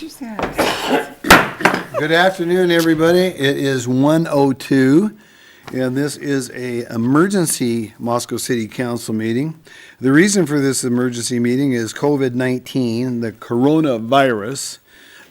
Would you say? Good afternoon, everybody. It is 1:02, and this is a emergency Moscow City Council meeting. The reason for this emergency meeting is COVID-19, the coronavirus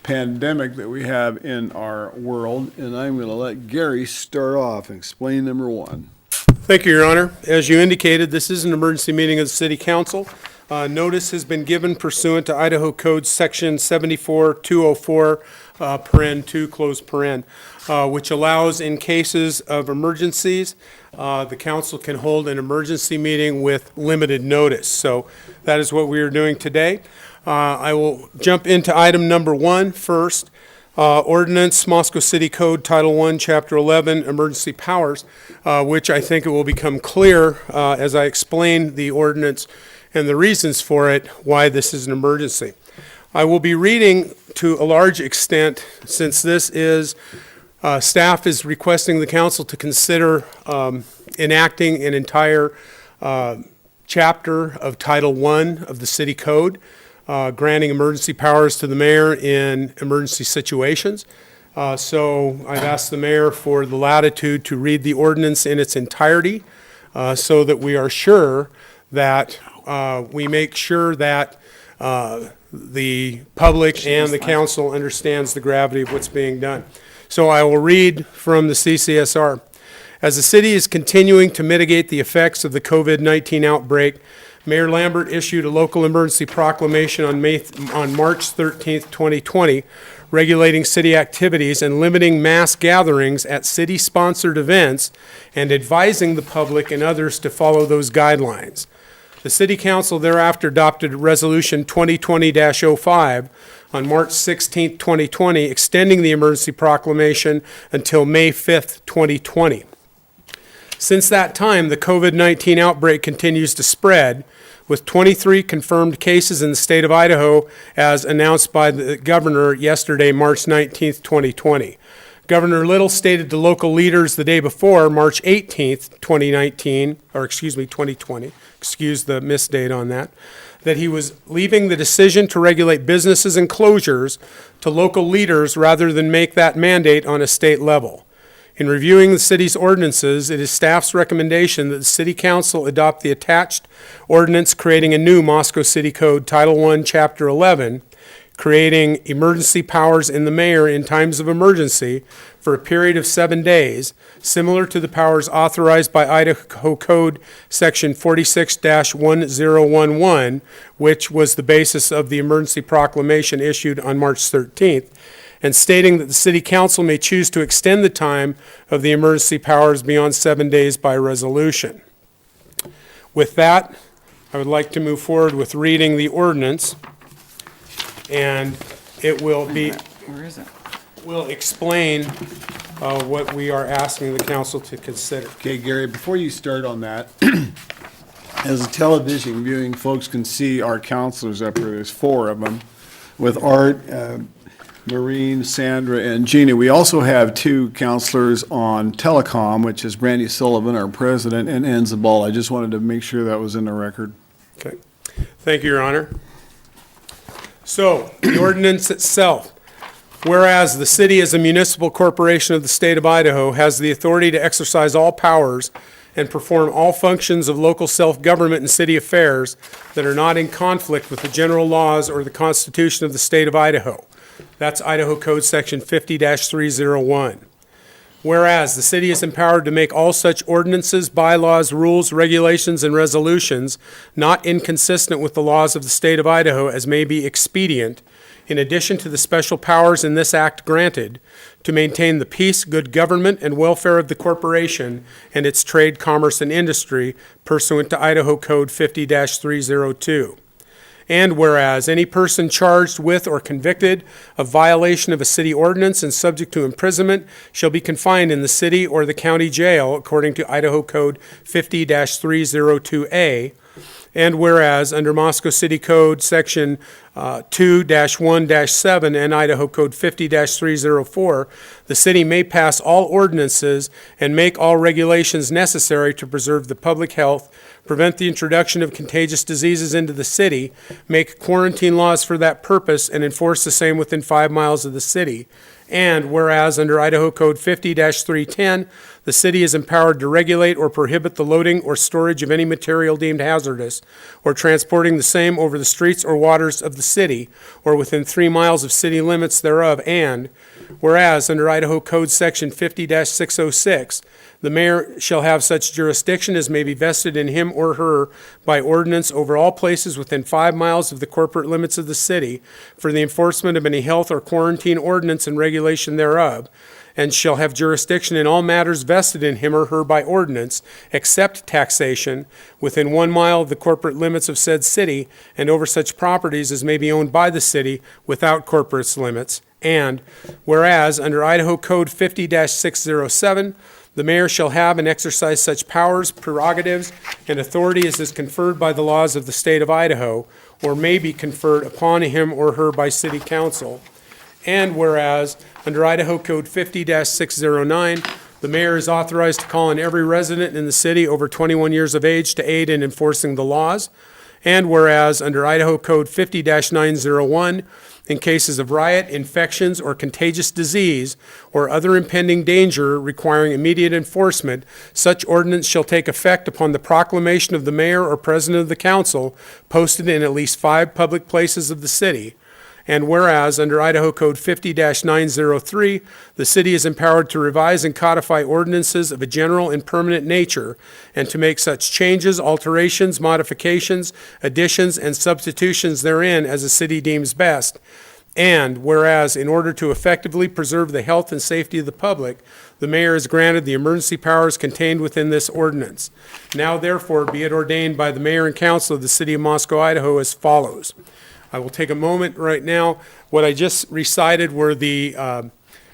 pandemic that we have in our world, and I'm going to let Gary start off and explain number one. Thank you, Your Honor. As you indicated, this is an emergency meeting of the City Council. Notice has been given pursuant to Idaho Code Section 74204, paren 2, close paren, which allows in cases of emergencies, the council can hold an emergency meeting with limited notice. So that is what we are doing today. I will jump into item number one first. Ordinance, Moscow City Code, Title I, Chapter 11, Emergency Powers, which I think it will become clear as I explain the ordinance and the reasons for it, why this is an emergency. I will be reading to a large extent, since this is, staff is requesting the council to consider enacting an entire chapter of Title I of the City Code, granting emergency powers to the mayor in emergency situations. So I've asked the mayor for the latitude to read the ordinance in its entirety so that we are sure that we make sure that the public and the council understands the gravity of what's being done. So I will read from the CCSR. As the city is continuing to mitigate the effects of the COVID-19 outbreak, Mayor Lambert issued a local emergency proclamation on March 13th, 2020, regulating city activities and limiting mass gatherings at city-sponsored events and advising the public and others to follow those guidelines. The City Council thereafter adopted Resolution 2020-05 on March 16, 2020, extending the emergency proclamation until May 5th, 2020. Since that time, the COVID-19 outbreak continues to spread, with 23 confirmed cases in the state of Idaho, as announced by the governor yesterday, March 19, 2020. Governor Little stated to local leaders the day before, March 18th, 2020, excuse the misdate on that he was leaving the decision to regulate businesses and closures to local leaders rather than make that mandate on a state level. In reviewing the city's ordinances, it is staff's recommendation that the City Council adopt the attached ordinance creating a new Moscow City Code, Title I, Chapter 11, creating emergency powers in the mayor in times of emergency for a period of 7 days, similar to the powers authorized by Idaho Code Section 46-1011, which was the basis of the emergency proclamation issued on March 13th, and stating that the City Council may choose to extend the time of the emergency powers beyond 7 days by resolution. With that, I would like to move forward with reading the ordinance, and it will be, Where is it? will explain what we are asking the council to consider. Okay, Gary, before you start on that, as the television viewing folks can see our counselors up here, there's four of them, with Art, Maureen, Sandra, and Gina. We also have two counselors on telecom, which is Brandy Sullivan, our president, and Ann Zabal. I just wanted to make sure that was in the record. Okay. Thank you, Your Honor. So, the ordinance itself. Whereas the city as a municipal corporation of the state of Idaho has the authority to exercise all powers and perform all functions of local self-government and city affairs that are not in conflict with the general laws or the Constitution of the state of Idaho. That's Idaho Code Section 50-301. Whereas the city is empowered to make all such ordinances, bylaws, rules, regulations, and resolutions not inconsistent with the laws of the state of Idaho as may be expedient, in addition to the special powers in this act granted, to maintain the peace, good government, and welfare of the corporation and its trade, commerce, and industry pursuant to Idaho Code 50-302. And whereas any person charged with or convicted of violation of a city ordinance and subject to imprisonment shall be confined in the city or the county jail according to Idaho Code 50-302A. And whereas under Moscow City Code Section 2-1-7 and Idaho Code 50-304, the city may pass all ordinances and make all regulations necessary to preserve the public health, prevent the introduction of contagious diseases into the city, make quarantine laws for that purpose, and enforce the same within 5 miles of the city. And whereas under Idaho Code 50-310, the city is empowered to regulate or prohibit the loading or storage of any material deemed hazardous or transporting the same over the streets or waters of the city or within 3 miles of city limits thereof. And whereas under Idaho Code Section 50-606, the mayor shall have such jurisdiction as may be vested in him or her by ordinance over all places within 5 miles of the corporate limits of the city for the enforcement of any health or quarantine ordinance and regulation thereof, and shall have jurisdiction in all matters vested in him or her by ordinance, except taxation, within 1 mile of the corporate limits of said city, and over such properties as may be owned by the city without corporate limits. And whereas under Idaho Code 50-607, the mayor shall have and exercise such powers, prerogatives, and authority as is conferred by the laws of the state of Idaho, or may be conferred upon him or her by city council. And whereas, under Idaho Code 50-609, the mayor is authorized to call on every resident in the city over 21 years of age to aid in enforcing the laws. And whereas, under Idaho Code 50-901, in cases of riot, infections, or contagious disease, or other impending danger requiring immediate enforcement, such ordinance shall take effect upon the proclamation of the mayor or president of the council posted in at least 5 public places of the city. And whereas, under Idaho Code 50-903, the city is empowered to revise and codify ordinances of a general and permanent nature, and to make such changes, alterations, modifications, additions, and substitutions therein as the city deems best. And whereas, in order to effectively preserve the health and safety of the public, the mayor is granted the emergency powers contained within this ordinance. Now therefore be it ordained by the mayor and council of the city of Moscow, Idaho, as follows. I will take a moment right now. What I just recited were the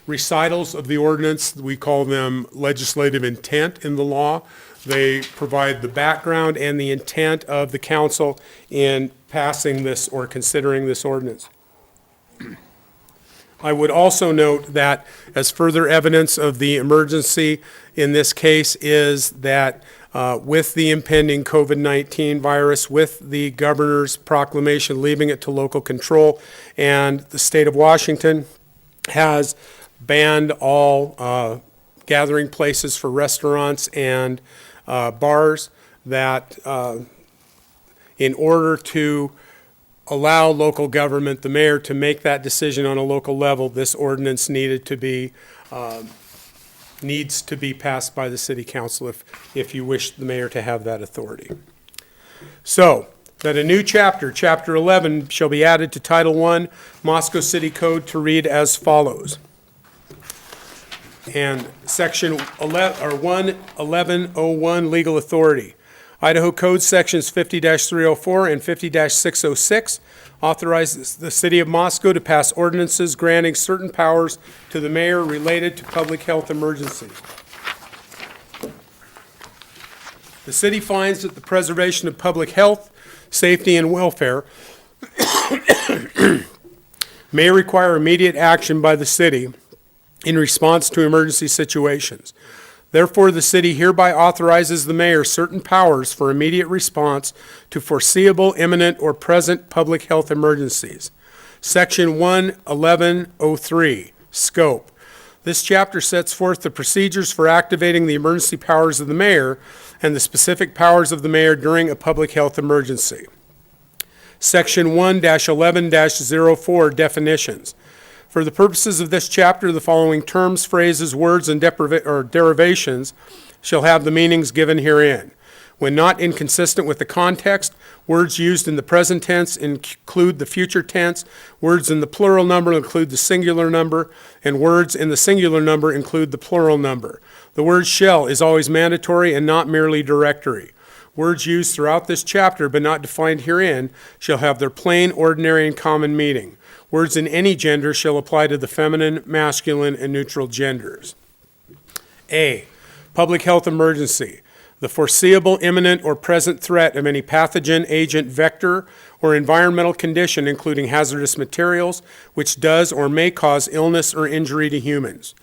recitals of the ordinance. We call them legislative intent in the law. They provide the background and the intent of the council in passing this or considering this ordinance. I would also note that as further evidence of the emergency in this case is that with the impending COVID-19 virus, with the governor's proclamation leaving it to local control, and the state of Washington has banned all gathering places for restaurants and bars, that in order to allow local government, the mayor, to make that decision on a local level, this ordinance needs to be passed by the city council if you wish the mayor to have that authority. So, that a new chapter, Chapter 11, shall be added to Title I, Moscow City Code, to read as follows. And Section 11101, Legal Authority. Idaho Code Sections 50-304 and 50-606 authorizes the city of Moscow to pass ordinances granting certain powers to the mayor related to public health emergencies. The city finds that the preservation of public health, safety, and welfare may require immediate action by the city in response to emergency situations. Therefore, the city hereby authorizes the mayor certain powers for immediate response to foreseeable, imminent, or present public health emergencies. Section 11103, Scope. This chapter sets forth the procedures for activating the emergency powers of the mayor and the specific powers of the mayor during a public health emergency. Section 1-11-04, Definitions. For the purposes of this chapter, the following terms, phrases, words, and derivations shall have the meanings given herein. When not inconsistent with the context, words used in the present tense include the future tense, words in the plural number include the singular number, and words in the singular number include the plural number. The word shall is always mandatory and not merely directory. Words used throughout this chapter but not defined herein shall have their plain, ordinary, and common meaning. Words in any gender shall apply to the feminine, masculine, and neutral genders. A, public health emergency. the foreseeable, imminent, or present threat of any pathogen, agent, vector, or environmental condition, including hazardous materials, which does or may cause illness or injury to humans.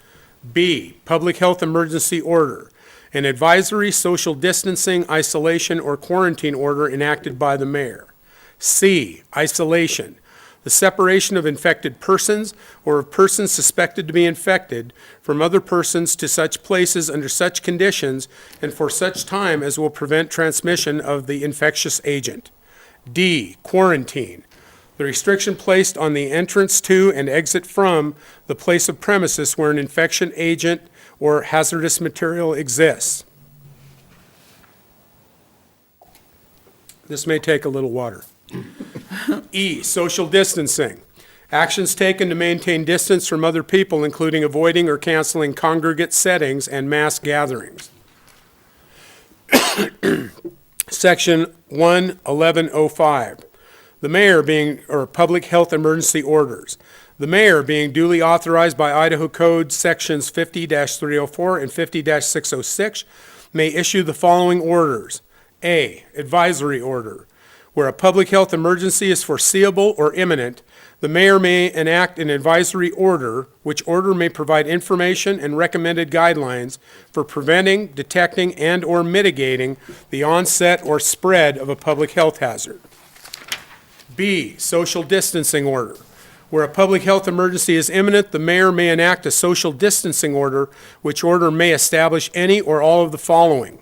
B, public health emergency order, an advisory, social distancing, isolation, or quarantine order enacted by the mayor. C, isolation, the separation of infected persons or of persons suspected to be infected from other persons to such places under such conditions and for such time as will prevent transmission of the infectious agent. D, quarantine, the restriction placed on the entrance to and exit from the place of premises where an infection agent or hazardous material exists. This may take a little water. E, social distancing. Actions taken to maintain distance from other people, including avoiding or canceling congregate settings and mass gatherings. Section 11105. The mayor being, or public health emergency orders. The mayor being duly authorized by Idaho Code Sections 50-304 and 50-606 may issue the following orders. A, advisory order. Where a public health emergency is foreseeable or imminent, the mayor may enact an advisory order, which order may provide information and recommended guidelines for preventing, detecting, and/or mitigating the onset or spread of a public health hazard. B, social distancing order. Where a public health emergency is imminent, the mayor may enact a social distancing order, which order may establish any or all of the following.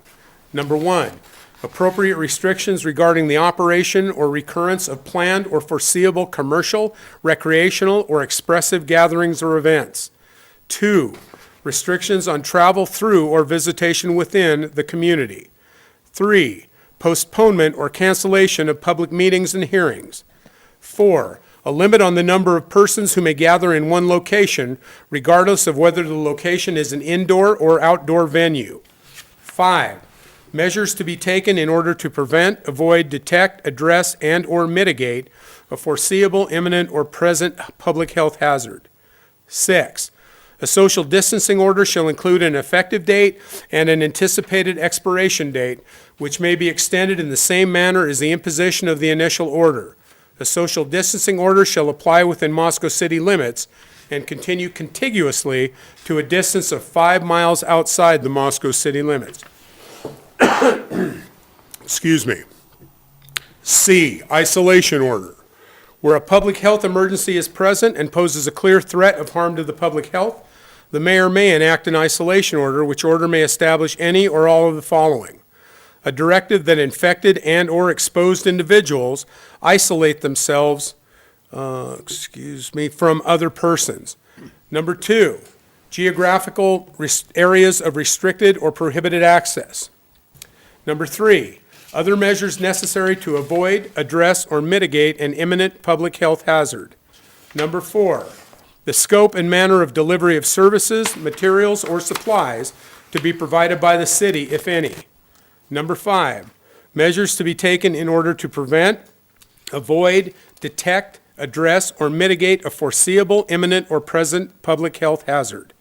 Number one, appropriate restrictions regarding the operation or recurrence of planned or foreseeable commercial, recreational, or expressive gatherings or events. 2, restrictions on travel through or visitation within the community. 3, postponement or cancellation of public meetings and hearings. 4, a limit on the number of persons who may gather in one location, regardless of whether the location is an indoor or outdoor venue. 5, measures to be taken in order to prevent, avoid, detect, address, and/or mitigate a foreseeable, imminent, or present public health hazard. 6, a social distancing order shall include an effective date and an anticipated expiration date, which may be extended in the same manner as the imposition of the initial order. A social distancing order shall apply within Moscow City limits and continue contiguously to a distance of 5 miles outside the Moscow City limits. Excuse me. C, isolation order. Where a public health emergency is present and poses a clear threat of harm to the public health, the mayor may enact an isolation order, which order may establish any or all of the following. A directive that infected and/or exposed individuals isolate themselves, from other persons. Number 2, geographical areas of restricted or prohibited access. Number 3, other measures necessary to avoid, address, or mitigate an imminent public health hazard. Number 4, the scope and manner of delivery of services, materials, or supplies to be provided by the city, if any. Number 5, measures to be taken in order to prevent, avoid, detect, address, or mitigate a foreseeable, imminent, or present public health hazard.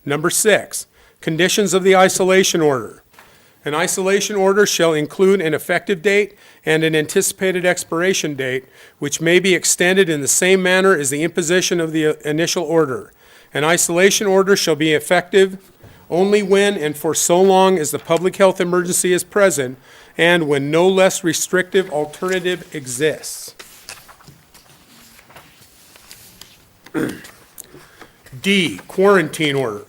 Number 6, conditions of the isolation order. An isolation order shall include an effective date and an anticipated expiration date, which may be extended in the same manner as the imposition of the initial order. An isolation order shall be effective only when and for so long as the public health emergency is present and when no less restrictive alternative exists. D, quarantine order.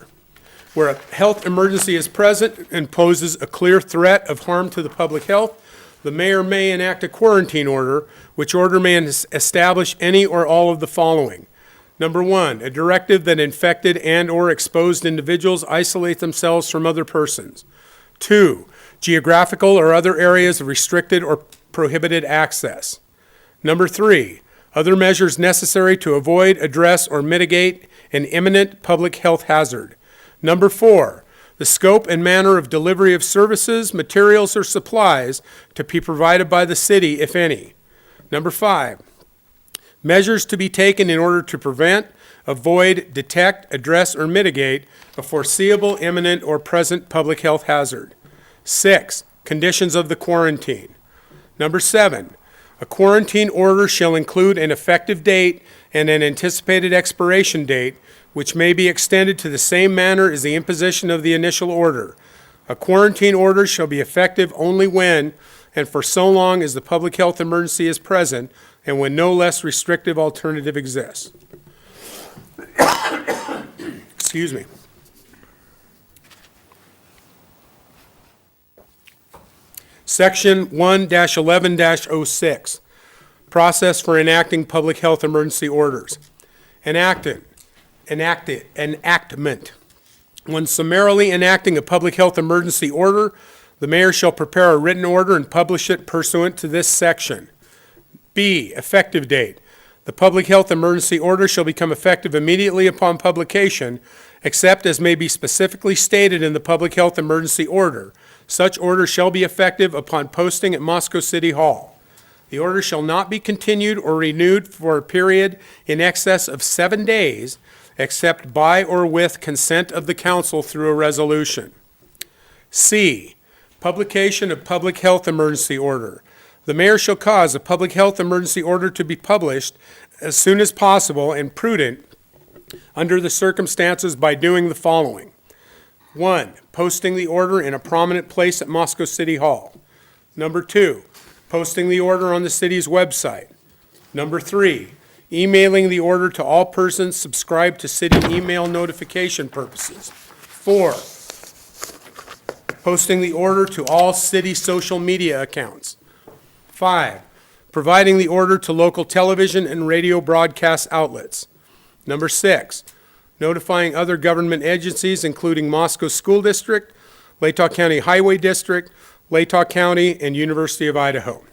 Where a health emergency is present and poses a clear threat of harm to the public health, the mayor may enact a quarantine order, which order may establish any or all of the following. Number 1, a directive that infected and/or exposed individuals isolate themselves from other persons. 2, geographical or other areas of restricted or prohibited access. Number 3, other measures necessary to avoid, address, or mitigate an imminent public health hazard. Number 4, the scope and manner of delivery of services, materials, or supplies to be provided by the city, if any. Number 5, measures to be taken in order to prevent, avoid, detect, address, or mitigate a foreseeable, imminent, or present public health hazard. 6, Conditions of the quarantine. Number 7, a quarantine order shall include an effective date and an anticipated expiration date, which may be extended to the same manner as the imposition of the initial order. A quarantine order shall be effective only when and for so long as the public health emergency is present and when no less restrictive alternative exists. Excuse me. Section 1-11-06, process for enacting public health emergency orders. Enactment. When summarily enacting a public health emergency order, the mayor shall prepare a written order and publish it pursuant to this section. B, effective date. The public health emergency order shall become effective immediately upon publication, except as may be specifically stated in the public health emergency order. Such order shall be effective upon posting at Moscow City Hall. The order shall not be continued or renewed for a period in excess of 7 days, except by or with consent of the council through a resolution. C, publication of public health emergency order. The mayor shall cause a public health emergency order to be published as soon as possible and prudent under the circumstances by doing the following. 1, posting the order in a prominent place at Moscow City Hall. Number 2, posting the order on the city's website. Number 3, emailing the order to all persons subscribed to city email notification purposes. 4, posting the order to all city social media accounts. 5, providing the order to local television and radio broadcast outlets. Number 6, notifying other government agencies, including Moscow School District, Latah County Highway District, Latah County, and University of Idaho.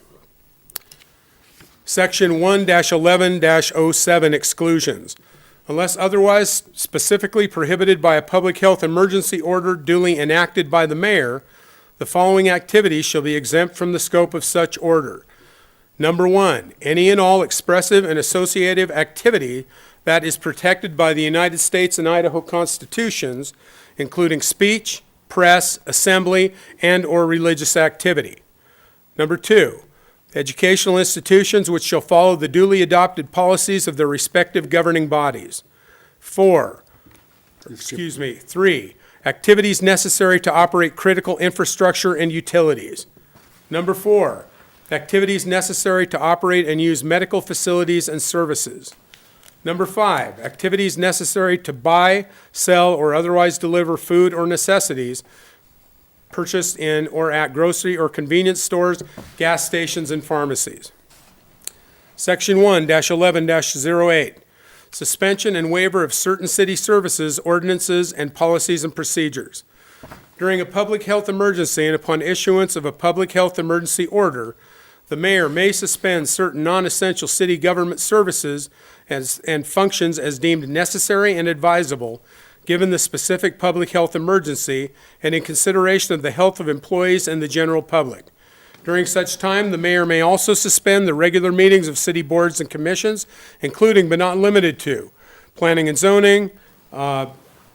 Section 1-11-07, exclusions. Unless otherwise specifically prohibited by a public health emergency order duly enacted by the mayor, the following activities shall be exempt from the scope of such order. Number 1, any and all expressive and associative activity that is protected by the United States and Idaho constitutions, including speech, press, assembly, and/or religious activity. Number 2, educational institutions which shall follow the duly adopted policies of their respective governing bodies. 3, activities necessary to operate critical infrastructure and utilities. Number 4, activities necessary to operate and use medical facilities and services. Number 5, activities necessary to buy, sell, or otherwise deliver food or necessities purchased in or at grocery or convenience stores, gas stations, and pharmacies. Section 1-11-08, suspension and waiver of certain city services, ordinances, and policies and procedures. During a public health emergency and upon issuance of a public health emergency order, the mayor may suspend certain non-essential city government services and functions as deemed necessary and advisable, given the specific public health emergency and in consideration of the health of employees and the general public. During such time, the mayor may also suspend the regular meetings of city boards and commissions, including but not limited to Planning and Zoning,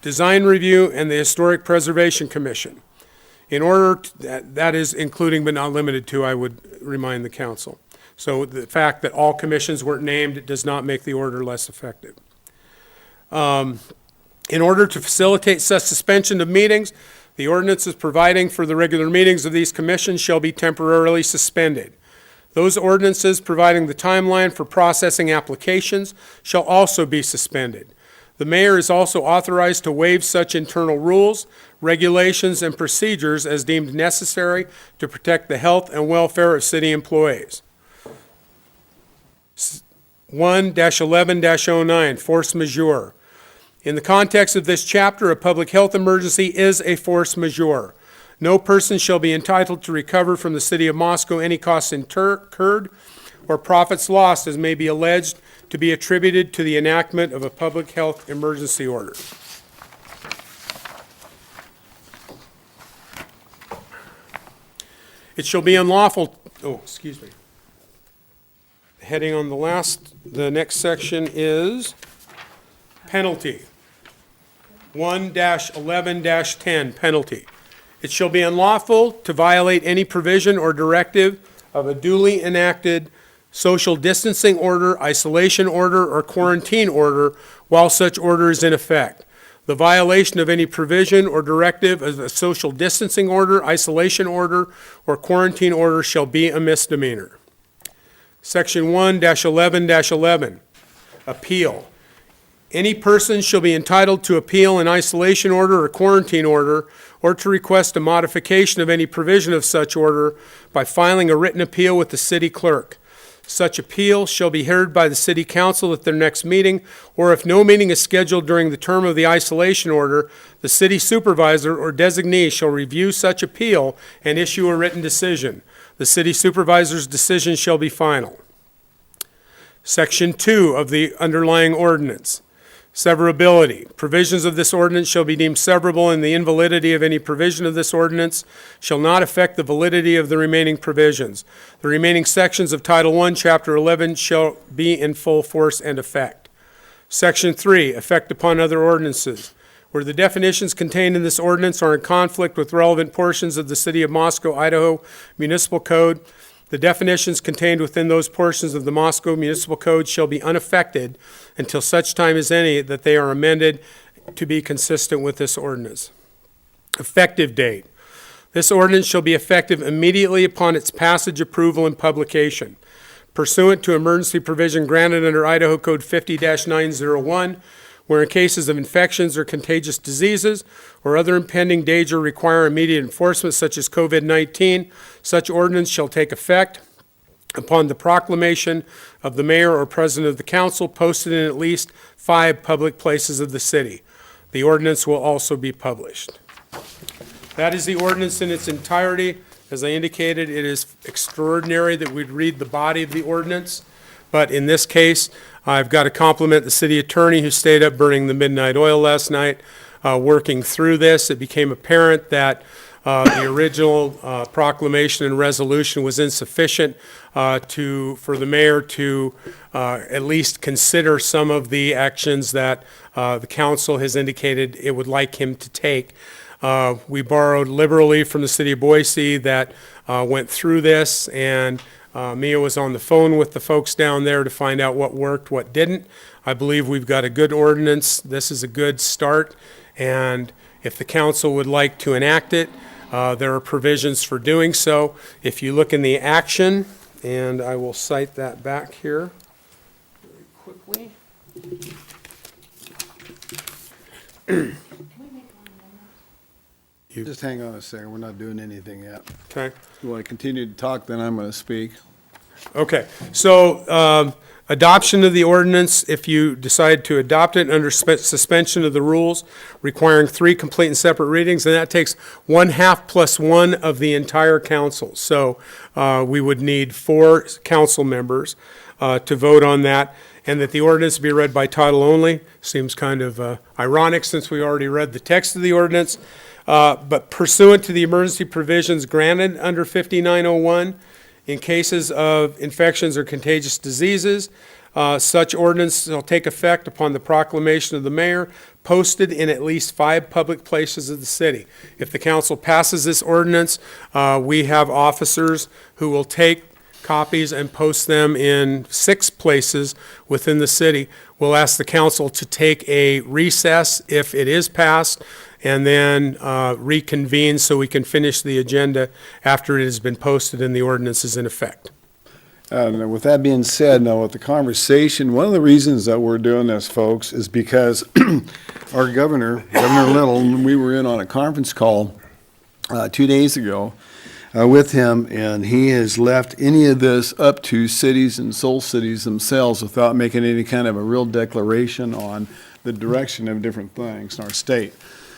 Design Review, and the Historic Preservation Commission. In order, that is including but not limited to, I would remind the council. So the fact that all commissions weren't named does not make the order less effective. In order to facilitate such suspension of meetings, the ordinances providing for the regular meetings of these commissions shall be temporarily suspended. Those ordinances providing the timeline for processing applications shall also be suspended. The mayor is also authorized to waive such internal rules, regulations, and procedures as deemed necessary to protect the health and welfare of city employees. 1-11-09, force majeure. In the context of this chapter, a public health emergency is a force majeure. No person shall be entitled to recover from the city of Moscow any costs incurred or profits lost as may be alleged to be attributed to the enactment of a public health emergency order. It shall be unlawful, heading on the next section is penalty. 1-11-10, penalty. It shall be unlawful to violate any provision or directive of a duly enacted social distancing order, isolation order, or quarantine order while such order is in effect. The violation of any provision or directive of a social distancing order, isolation order, or quarantine order shall be a misdemeanor. Section 1-11-11, appeal. Any person shall be entitled to appeal an isolation order or quarantine order, or to request a modification of any provision of such order by filing a written appeal with the city clerk. Such appeal shall be heard by the city council at their next meeting, or if no meeting is scheduled during the term of the isolation order, the city supervisor or designee shall review such appeal and issue a written decision. The city supervisor's decision shall be final. Section 2 of the underlying ordinance. Severability. Provisions of this ordinance shall be deemed severable, and the invalidity of any provision of this ordinance shall not affect the validity of the remaining provisions. The remaining sections of Title I, Chapter 11 shall be in full force and effect. Section 3, effect upon other ordinances. Where the definitions contained in this ordinance are in conflict with relevant portions of the City of Moscow, Idaho Municipal Code, the definitions contained within those portions of the Moscow Municipal Code shall be unaffected until such time as any that they are amended to be consistent with this ordinance. Effective date. This ordinance shall be effective immediately upon its passage, approval, and publication. Pursuant to emergency provision granted under Idaho Code 50-901, where in cases of infections or contagious diseases or other impending danger require immediate enforcement such as COVID-19, such ordinance shall take effect upon the proclamation of the mayor or president of the council posted in at least 5 public places of the city. The ordinance will also be published. That is the ordinance in its entirety. As I indicated, it is extraordinary that we'd read the body of the ordinance, but in this case, I've got to compliment the city attorney who stayed up burning the midnight oil last night, working through this. It became apparent that the original proclamation and resolution was insufficient for the mayor to at least consider some of the actions that the council has indicated it would like him to take. We borrowed liberally from the city of Boise that went through this, and Mia was on the phone with the folks down there to find out what worked, what didn't. I believe we've got a good ordinance. This is a good start, and if the council would like to enact it, there are provisions for doing so. If you look in the action, and I will cite that back here very quickly. Just hang on a second, we're not doing anything yet. Okay. If you want to continue to talk, then I'm going to speak. Okay, so adoption of the ordinance, if you decide to adopt it under suspension of the rules, requiring 3 complete and separate readings, and that takes 1/2 plus 1 of the entire council. So we would need 4 council members to vote on that, and that the ordinance be read by title only. Seems kind of ironic since we already read the text of the ordinance. But pursuant to the emergency provisions granted under 5901, in cases of infections or contagious diseases, such ordinance shall take effect upon the proclamation of the mayor, posted in at least 5 public places of the city. If the council passes this ordinance, we have officers who will take copies and post them in 6 places within the city. We'll ask the council to take a recess if it is passed, and then reconvene so we can finish the agenda after it has been posted and the ordinance is in effect. With that being said, now with the conversation, one of the reasons that we're doing this, folks, is because our Governor Little, we were in on a conference call 2 days ago with him, and he has left any of this up to cities and Soul Cities themselves without making any kind of a real declaration on the direction of different things in our state.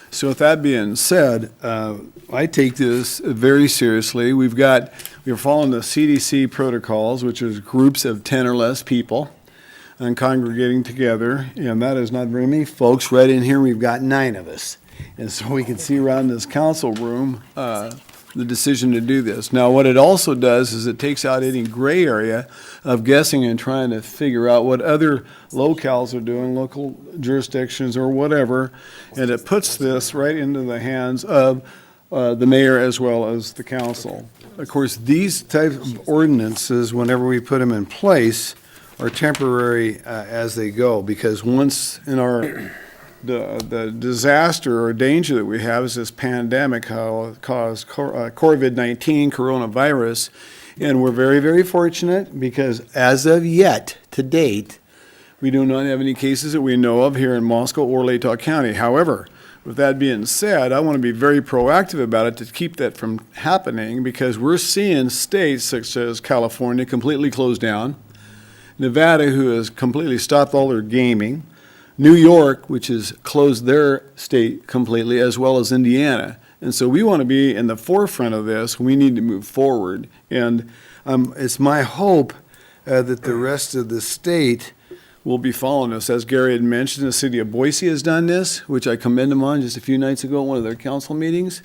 So with that being said, I take this very seriously. We're following the CDC protocols, which is groups of 10 or less people and congregating together, and that is not very many folks. Right in here, we've got 9 of us. And so we can see around this council room the decision to do this. Now, what it also does is it takes out any gray area of guessing and trying to figure out what other locales are doing, local jurisdictions or whatever, and it puts this right into the hands of the mayor as well as the council. Of course, these types of ordinances, whenever we put them in place, are temporary as they go, because once in the disaster or danger that we have is this pandemic caused COVID-19, coronavirus, and we're very, very fortunate because as of yet, to date, we do not have any cases that we know of here in Moscow or Latah County. However, with that being said, I want to be very proactive about it to keep that from happening, because we're seeing states such as California completely closed down, Nevada, who has completely stopped all their gaming, New York, which has closed their state completely, as well as Indiana. And so we want to be in the forefront of this. We need to move forward. And it's my hope that the rest of the state will be following us. As Gary had mentioned, the city of Boise has done this, which I commend them on just a few nights ago at one of their council meetings.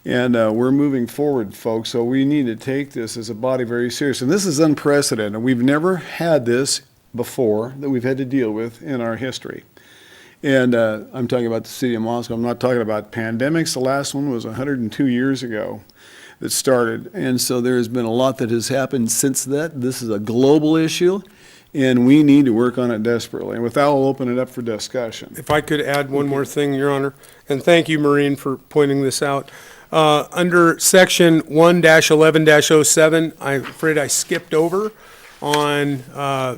And we're moving forward, folks. So we need to take this as a body very serious. And this is unprecedented. We've never had this before that we've had to deal with in our history. And I'm talking about the city of Moscow. I'm not talking about pandemics. The last one was 102 years ago that started. And so there's been a lot that has happened since that. This is a global issue, and we need to work on it desperately. And with that, I'll open it up for discussion. If I could add one more thing, Your Honor, and thank you, Maureen, for pointing this out. Under section 1-11-07, I'm afraid I skipped over on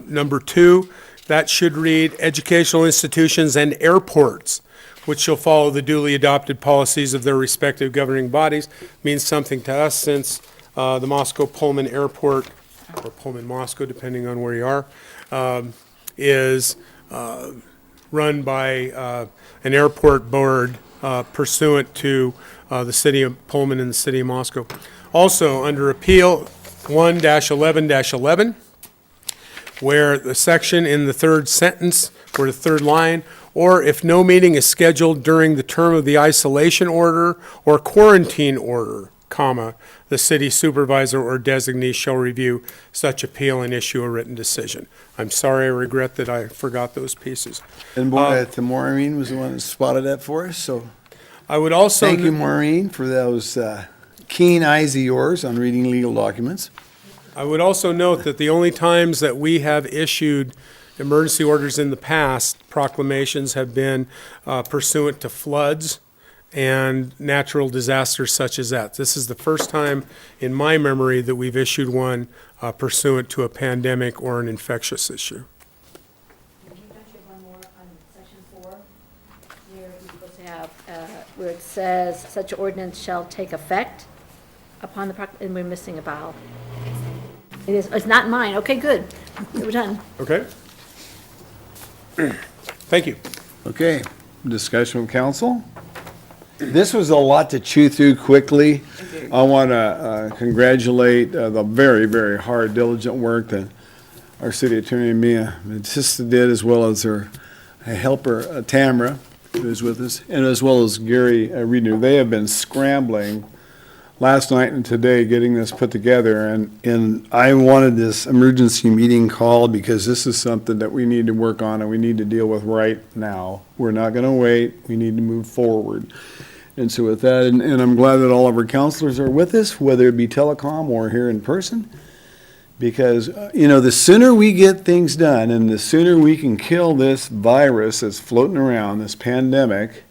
number 2. That should read educational institutions and airports, which shall follow the duly adopted policies of their respective governing bodies. Means something to us since the Moscow-Pullman Airport, or Pullman-Moscow, depending on where you are, is run by an airport board pursuant to the city of Pullman and the city of Moscow. Also, under Appeal 1-11-11, where the section in the third sentence, or the third line, or if no meeting is scheduled during the term of the isolation order or quarantine order, comma, the city supervisor or designee shall review such appeal and issue a written decision. I'm sorry, I regret that I forgot those pieces. And Maureen was the one that spotted that for us, so I would also. thank you, Maureen, for those keen eyes of yours on reading legal documents. I would also note that the only times that we have issued emergency orders in the past, proclamations, have been pursuant to floods and natural disasters such as that. This is the first time in my memory that we've issued one pursuant to a pandemic or an infectious issue. Don't you have one more on section 4? Where you're supposed to have, where it says, such ordinance shall take effect upon the, and we're missing a vowel. It's not mine. Okay, good. We're done. Okay? Thank you. Okay, discussion with council. This was a lot to chew through quickly. I want to congratulate the very, very hard, diligent work that our city attorney, Mia Batista, did, as well as her helper, Tamara, who is with us, and as well as Gary Reedner. They have been scrambling last night and today getting this put together, and I wanted this emergency meeting called because this is something that we need to work on and we need to deal with right now. We're not going to wait. We need to move forward. And so with that, and I'm glad that all of our counselors are with us, whether it be telecom or here in person, because, the sooner we get things done and the sooner we can kill this virus that's floating around, this pandemic,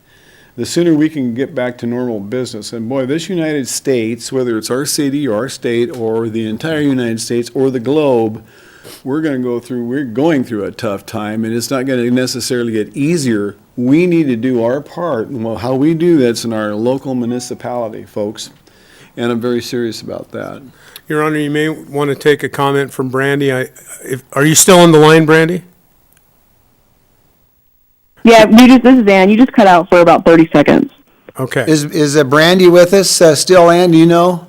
the sooner we can get back to normal business. And boy, this United States, whether it's our city or our state or the entire United States or the globe, we're going through a tough time, and it's not going to necessarily get easier. We need to do our part, and how we do that's in our local municipality, folks. And I'm very serious about that. Your Honor, you may want to take a comment from Brandy. Are you still on the line, Brandy? Yeah, this is Ann. You just cut out for about 30 seconds. Okay. Is Brandy with us still, Ann? Do you know?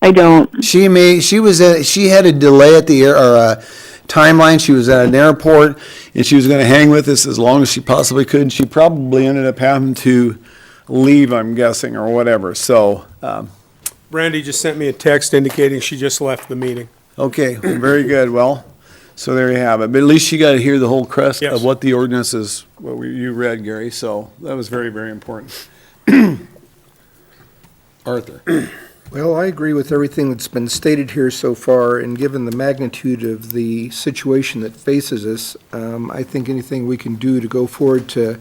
I don't. She had a delay at the timeline. She was at an airport, and she was going to hang with us as long as she possibly could. And she probably ended up having to leave, I'm guessing, or whatever. So, Brandy just sent me a text indicating she just left the meeting. okay, very good. Well, so there you have it. But at least you got to hear the whole crest Yes. of what the ordinance is, you read, Gary. So that was very, very important. Arthur? Well, I agree with everything that's been stated here so far, and given the magnitude of the situation that faces us, I think anything we can do to go forward to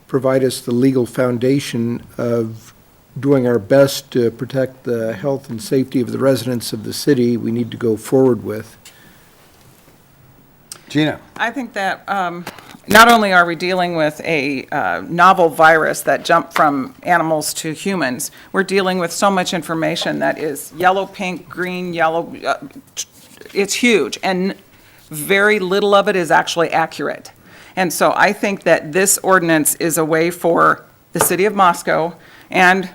provide us the legal foundation of doing our best to protect the health and safety of the residents of the city, we need to go forward with. Gina? I think that not only are we dealing with a novel virus that jumped from animals to humans, we're dealing with so much information that is yellow, pink, green, yellow. It's huge, and very little of it is actually accurate. And so I think that this ordinance is a way for the city of Moscow and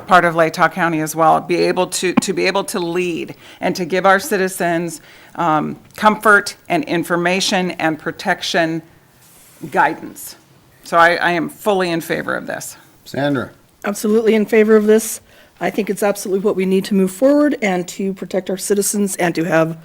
part of Latah County as well, be able to lead and to give our citizens comfort and information and protection guidance. So I am fully in favor of this. Sandra? Absolutely in favor of this. I think it's absolutely what we need to move forward and to protect our citizens and to have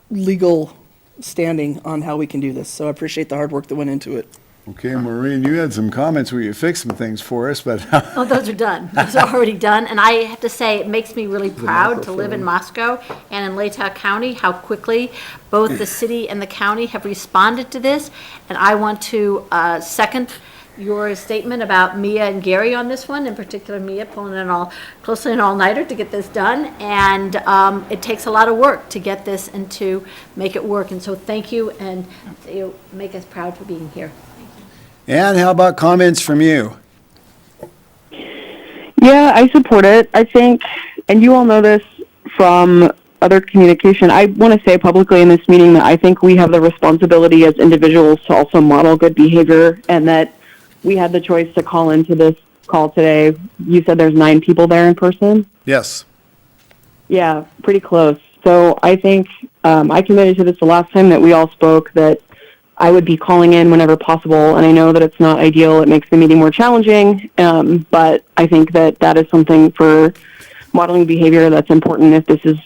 legal standing on how we can do this. So I appreciate the hard work that went into it. Okay, Maureen, you had some comments where you fixed some things for us, but Oh, those are done. Those are already done. And I have to say, it makes me really proud to live in Moscow and in Latah County, how quickly both the city and the county have responded to this. And I want to second your statement about Mia and Gary on this one, in particular Mia pulling in closely an all-nighter to get this done. And it takes a lot of work to get this and to make it work. And so thank you, and you make us proud for being here. Ann, how about comments from you? Yeah, I support it. I think, and you all know this from other communication, I want to say publicly in this meeting that I think we have the responsibility as individuals to also model good behavior, and that we had the choice to call into this call today. You said there's 9 people there in person? Yes. Yeah, pretty close. So I think I committed to this the last time that we all spoke, that I would be calling in whenever possible, and I know that it's not ideal. It makes the meeting more challenging, but I think that is something for modeling behavior that's important if this is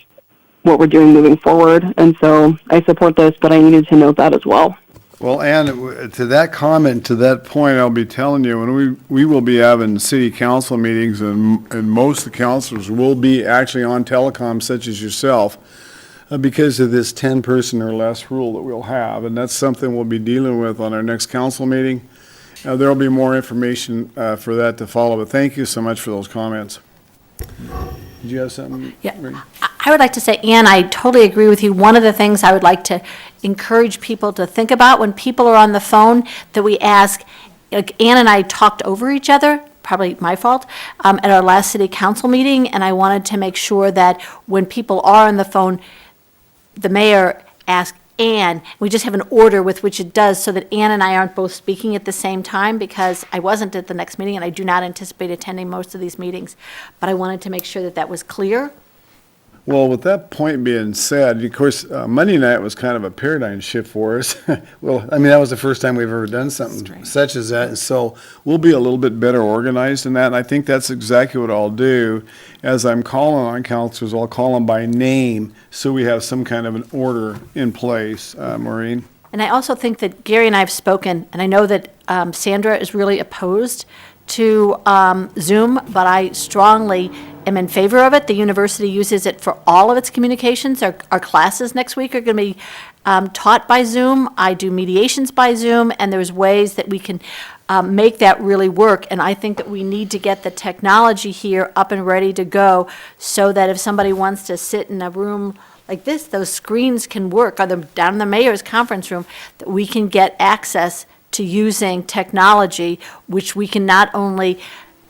what we're doing moving forward. And so I support this, but I needed to note that as well. Well, Ann, to that comment, to that point, I'll be telling you, when we will be having city council meetings, and most of the councilors will be actually on telecom, such as yourself, because of this 10-person or less rule that we'll have, and that's something we'll be dealing with on our next council meeting. There'll be more information for that to follow, but thank you so much for those comments. Did you have something? Yeah, Ray? I would like to say, Ann, I totally agree with you. One of the things I would like to encourage people to think about when people are on the phone, that we ask, like Ann and I talked over each other, probably my fault, at our last city council meeting, and I wanted to make sure that when people are on the phone, the mayor asked Ann, we just have an order with which it does, so that Ann and I aren't both speaking at the same time, because I wasn't at the next meeting, and I do not anticipate attending most of these meetings. But I wanted to make sure that that was clear. Well, with that point being said, of course, Monday night was kind of a paradigm shift for us. Well, I mean, that was the first time we've ever done something such as that, and so we'll be a little bit better organized in that, and I think that's exactly what I'll do. As I'm calling on councilors, I'll call them by name, so we have some kind of an order in place. Maureen? And I also think that Gary and I have spoken, and I know that Sandra is really opposed to Zoom, but I strongly am in favor of it. The university uses it for all of its communications. Our classes next week are going to be taught by Zoom. I do mediations by Zoom, and there's ways that we can make that really work. And I think that we need to get the technology here up and ready to go, so that if somebody wants to sit in a room like this, those screens can work, or down in the mayor's conference room, that we can get access to using technology, which we can not only,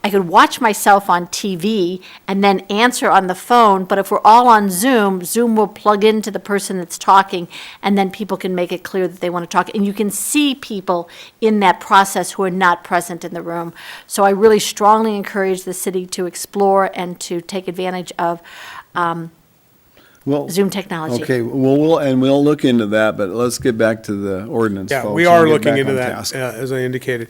I could watch myself on TV and then answer on the phone, but if we're all on Zoom, Zoom will plug into the person that's talking, and then people can make it clear that they want to talk. And you can see people in that process who are not present in the room. So I really strongly encourage the city to explore and to take advantage of Well, Zoom technology. okay, well, we'll look into that, but let's get back to the ordinance, Yeah, folks, we and are get looking back into on that, task. as I indicated.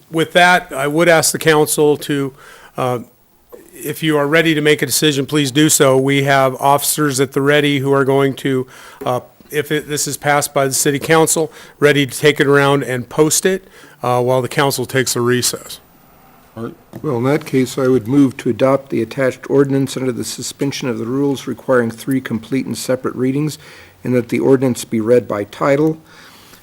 With that, I would ask the council to, if you are ready to make a decision, please do so. We have officers at the ready who are going to, if this is passed by the city council, ready to take it around and post it while the council takes a recess. Well, in that case, I would move to adopt the attached ordinance under the suspension of the rules requiring 3 complete and separate readings, and that the ordinance be read by title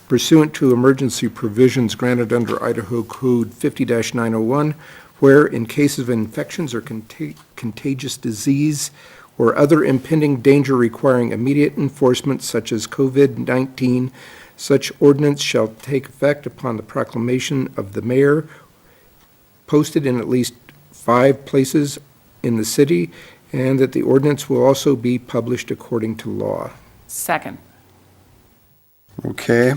pursuant to emergency provisions granted under Idaho Code 50-901, where in cases of infections or contagious disease or other impending danger requiring immediate enforcement such as COVID-19, such ordinance shall take effect upon the proclamation of the mayor, posted in at least 5 places in the city, and that the ordinance will also be published according to law. Second. Okay.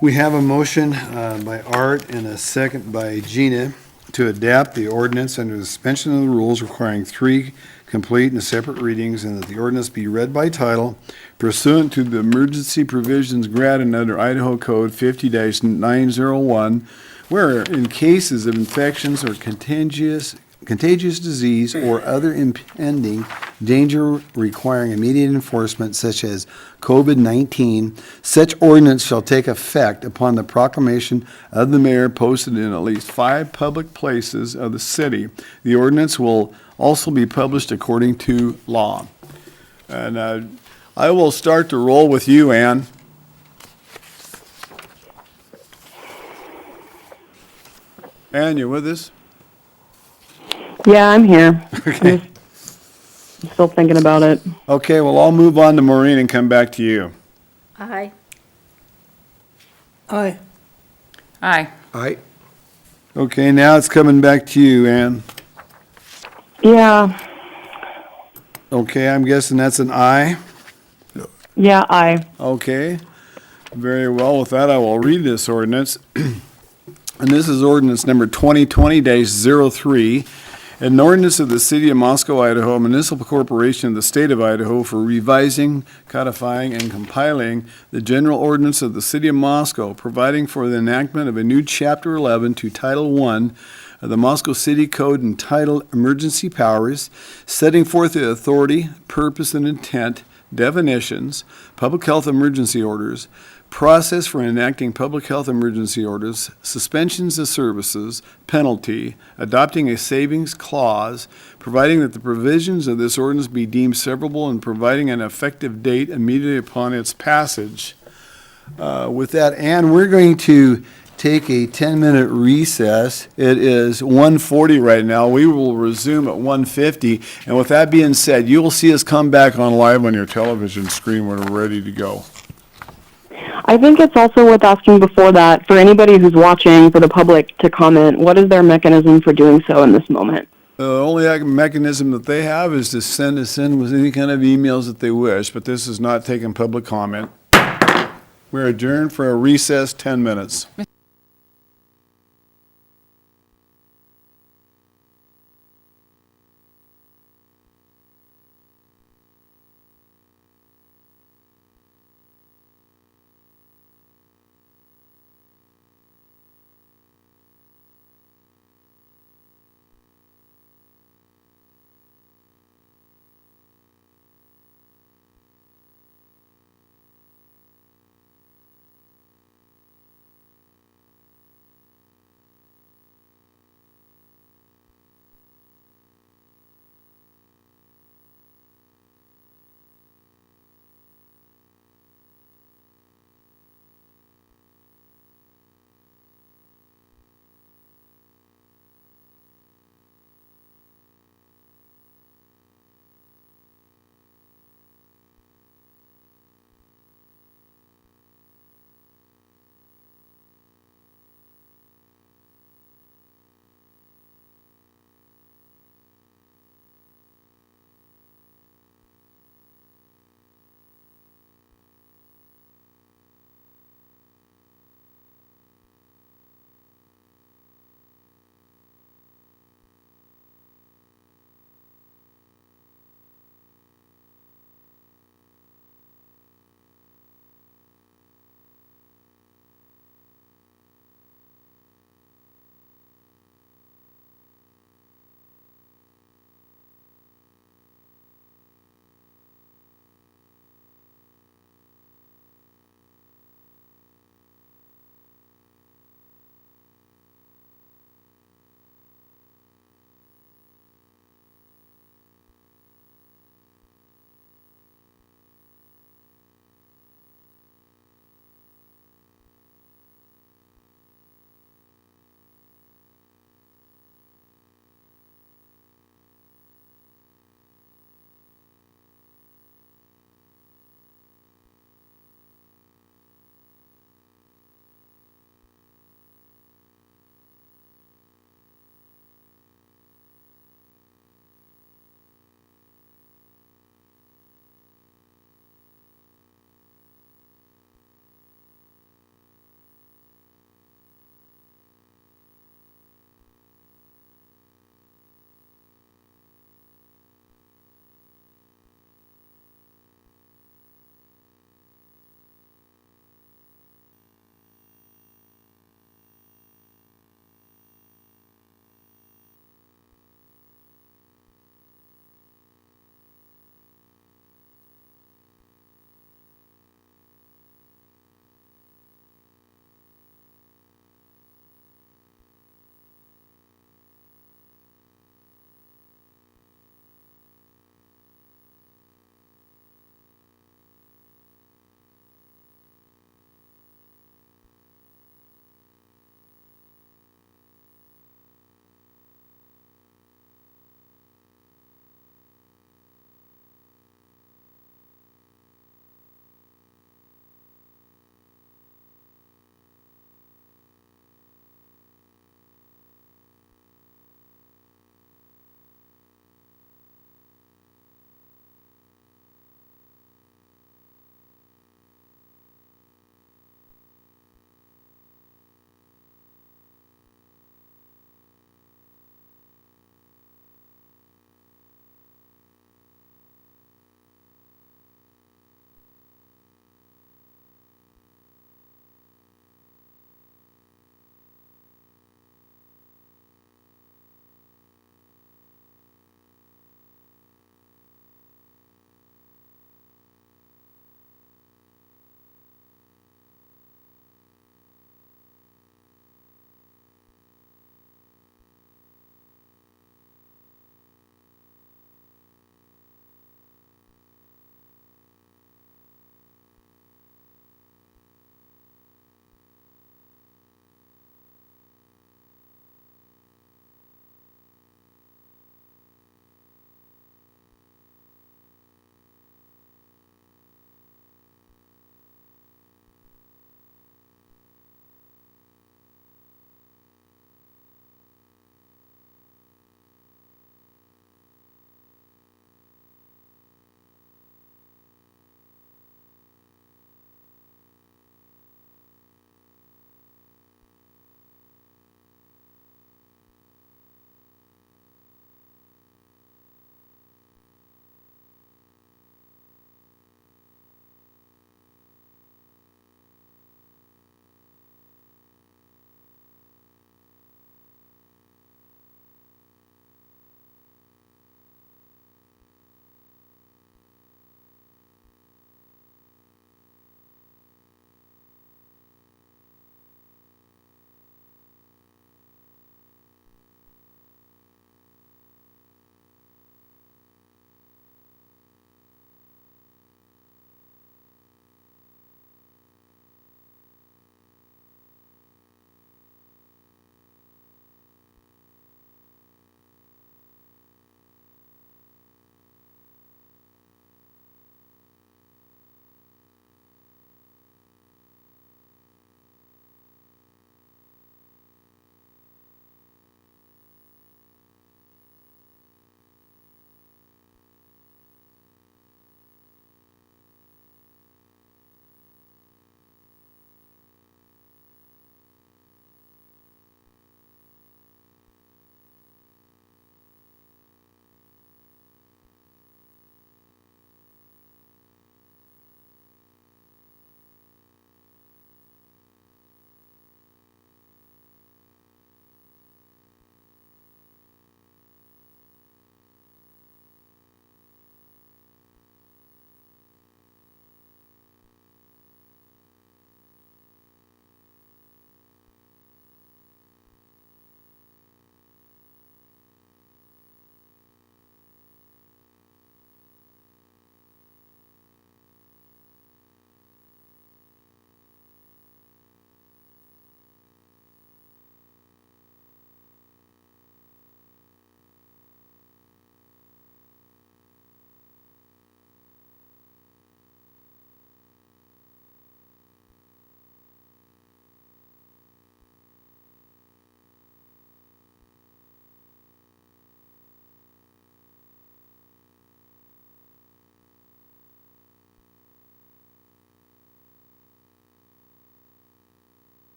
We have a motion by Art and a second by Gina to adapt the ordinance under the suspension of the rules requiring 3 complete and separate readings, and that the ordinance be read by title pursuant to the emergency provisions granted under Idaho Code 50-901, where in cases of infections or contagious disease or other impending danger requiring immediate enforcement such as COVID-19, such ordinance shall take effect upon the proclamation of the mayor posted in at least 5 public places of the city. The ordinance will also be published according to law. And I will start to roll with you, Ann. Ann, you with us? Yeah, I'm here. Okay. I'm still thinking about it. Okay, well, I'll move on to Maureen and come back to you. Aye. Aye. Aye. Aye. Okay, now it's coming back to you, Ann. Yeah, Okay, I'm guessing that's an aye. yeah, aye. Okay, very well. With that, I will read this ordinance. And this is ordinance number 2020-03, an ordinance of the City of Moscow, Idaho, a municipal corporation of the State of Idaho for revising, codifying, and compiling the general ordinance of the City of Moscow, providing for the enactment of a new Chapter 11 to Title I of the Moscow City Code entitled Emergency Powers, setting forth the authority, purpose, and intent, definitions, public health emergency orders, process for enacting public health emergency orders, suspensions of services, penalty, adopting a savings clause, providing that the provisions of this ordinance be deemed severable, and providing an effective date immediately upon its passage. With that, Ann, we're going to take a 10-minute recess. It is 1:40 right now. We will resume at 1:50. And with that being said, you will see us come back on live on your television screen when we're ready to go. I think it's also worth asking before that, for anybody who's watching, for the public to comment, what is their mechanism for doing so in this moment? The only mechanism that they have is to send us in with any kind of emails that they wish, but this is not taking public comment. We're adjourned for a recess, 10 minutes.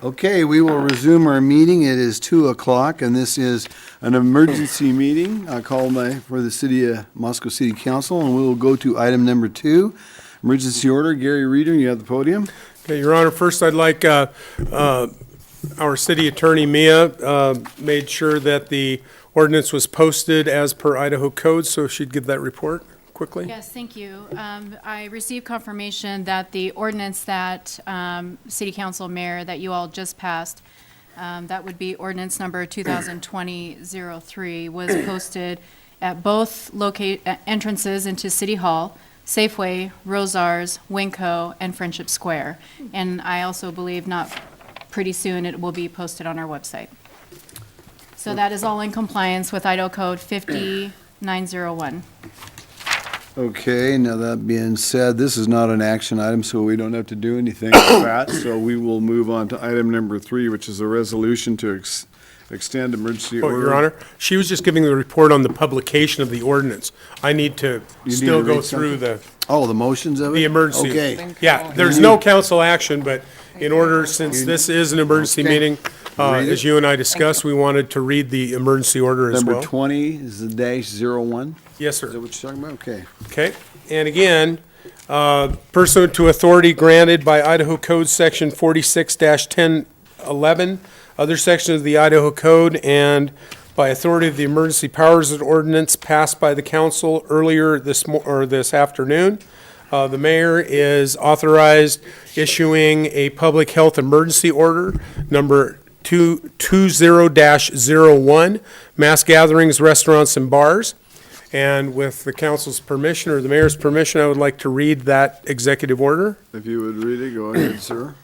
Okay, we will resume our meeting. It is 2:00, and this is an emergency meeting. I call for the City of Moscow City Council, and we will go to item number 2, emergency order. Gary Reeder, you have the podium. Okay, Your Honor, first I'd like, our city attorney, Mia, made sure that the ordinance was posted as per Idaho code, so she'd give that report quickly. Yes, thank you. I received confirmation that the ordinance that City Council Mayor, that you all just passed, that would be ordinance number 2020-03, was posted at both entrances into City Hall, Safeway, Rosars, Winco, and Friendship Square. And I also believe not pretty soon it will be posted on our website. So that is all in compliance with Idaho Code 50901. Okay, now that being said, this is not an action item, so we don't have to do anything with that. So we will move on to item number 3, which is a resolution to extend emergency Oh, order. Your Honor, she was just giving the report on the publication of the ordinance. I need to need still to go read through the Oh, the motions of it? The emergency. Okay. Yeah, there's no council action, but in order, since this is an emergency Okay. meeting, Read it. as you and I discussed, we wanted to read the emergency order as Number well. 20 is the -01? Yes, Is sir. that what you're talking about? Okay. Okay, and again, pursuant to authority granted by Idaho Code Section 46-1011, other sections of the Idaho Code, and by authority of the Emergency Powers Ordinance passed by the council earlier this afternoon, the mayor is authorized issuing a public health emergency order, number 20-01, mass gatherings, restaurants, and bars. And with the council's permission, or the mayor's permission, I would like to read that executive order. If you would read it, go ahead, sir.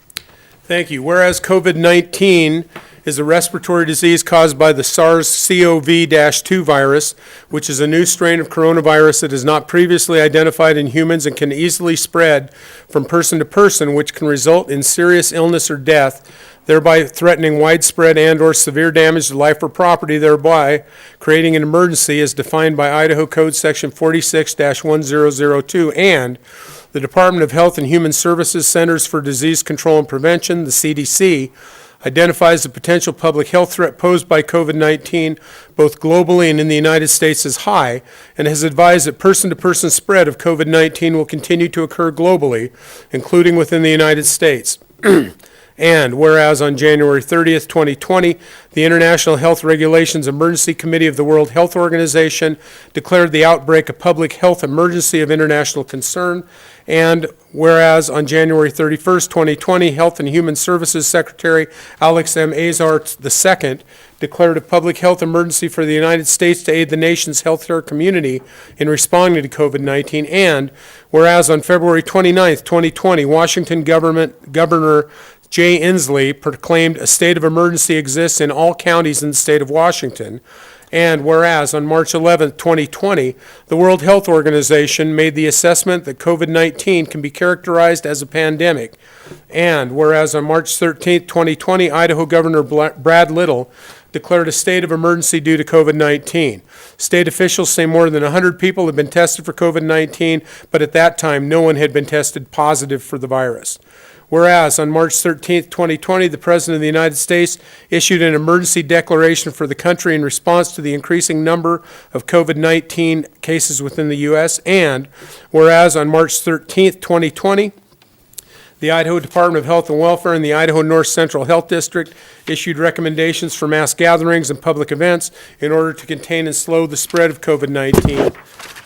Thank you. Whereas COVID-19 is a respiratory disease caused by the SARS-CoV-2 virus, which is a new strain of coronavirus that is not previously identified in humans and can easily spread from person to person, which can result in serious illness or death, thereby threatening widespread and/or severe damage to life or property, thereby creating an emergency as defined by Idaho Code Section 46-1002, and the Department of Health and Human Services Centers for Disease Control and Prevention, the CDC, identifies the potential public health threat posed by COVID-19 both globally and in the United States as high, and has advised that person-to-person spread of COVID-19 will continue to occur globally, including within the United States. And whereas on January 30th, 2020, the International Health Regulations Emergency Committee of the World Health Organization declared the outbreak a public health emergency of international concern. And whereas on January 31st, 2020, Health and Human Services Secretary Alex M. Azar II declared a public health emergency for the United States to aid the nation's healthcare community in responding to COVID-19. And whereas on February 29th, 2020, Washington Governor Jay Inslee proclaimed a state of emergency exists in all counties in the state of Washington. And whereas on March 11, 2020, the World Health Organization made the assessment that COVID-19 can be characterized as a pandemic. And whereas on March 13, 2020, Idaho Governor Brad Little declared a state of emergency due to COVID-19. State officials say more than 100 people have been tested for COVID-19, but at that time, no one had been tested positive for the virus. Whereas on March 13, 2020, the President of the United States issued an emergency declaration for the country in response to the increasing number of COVID-19 cases within the U.S. And whereas on March 13, 2020, the Idaho Department of Health and Welfare and the Idaho North Central Health District issued recommendations for mass gatherings and public events in order to contain and slow the spread of COVID-19.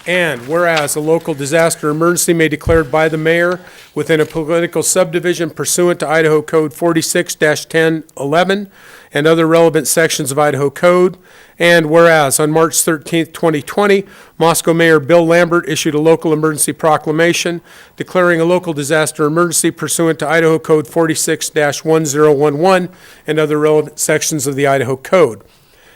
And whereas a local disaster emergency may be declared by the mayor within a political subdivision pursuant to Idaho Code 46-1011 and other relevant sections of Idaho Code. And whereas on March 13, 2020, Moscow Mayor Bill Lambert issued a local emergency proclamation declaring a local disaster emergency pursuant to Idaho Code 46-1011 and other relevant sections of the Idaho Code.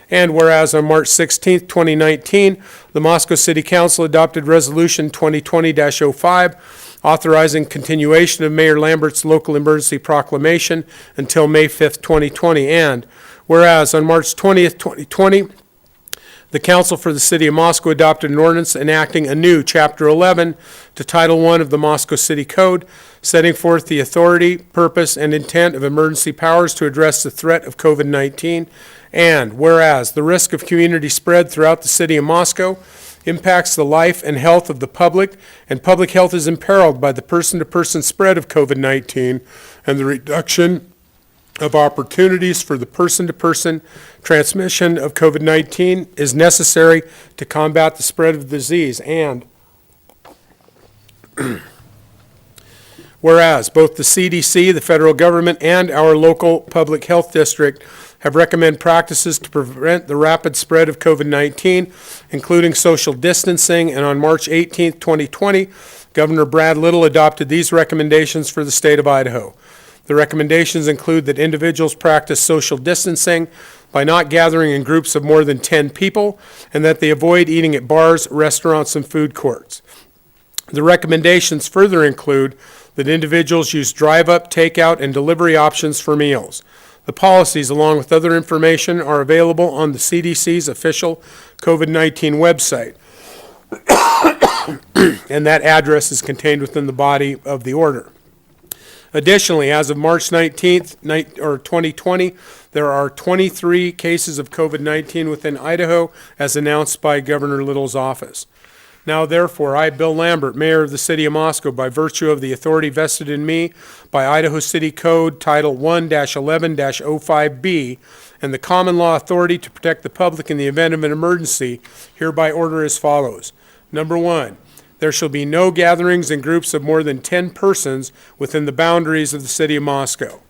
And whereas on March 16, 2019, the Moscow City Council adopted Resolution 2020-05, authorizing continuation of Mayor Lambert's local emergency proclamation until May 5, 2020. And whereas on March 20, 2020, The Council for the City of Moscow adopted an ordinance enacting a new Chapter 11 to Title I of the Moscow City Code, setting forth the authority, purpose, and intent of emergency powers to address the threat of COVID-19. And whereas the risk of community spread throughout the city of Moscow impacts the life and health of the public, and public health is imperiled by the person-to-person spread of COVID-19 and the reduction of opportunities for the person-to-person transmission of COVID-19 is necessary to combat the spread of the disease. And whereas both the CDC, the federal government, and our local public health district have recommended practices to prevent the rapid spread of COVID-19, including social distancing, and on March 18, 2020, Governor Brad Little adopted these recommendations for the state of Idaho. The recommendations include that individuals practice social distancing by not gathering in groups of more than 10 people, and that they avoid eating at bars, restaurants, and food courts. The recommendations further include that individuals use drive-up, takeout, and delivery options for meals. The policies, along with other information, are available on the CDC's official COVID-19 website, and that address is contained within the body of the order. Additionally, as of March 19th, 2020, there are 23 cases of COVID-19 within Idaho, as announced by Governor Little's office. Now therefore, I, Bill Lambert, Mayor of the City of Moscow, by virtue of the authority vested in me by Idaho City Code Title 1-11-05B, and the common law authority to protect the public in the event of an emergency, hereby order as follows. Number 1, there shall be no gatherings in groups of more than 10 persons within the boundaries of the City of Moscow.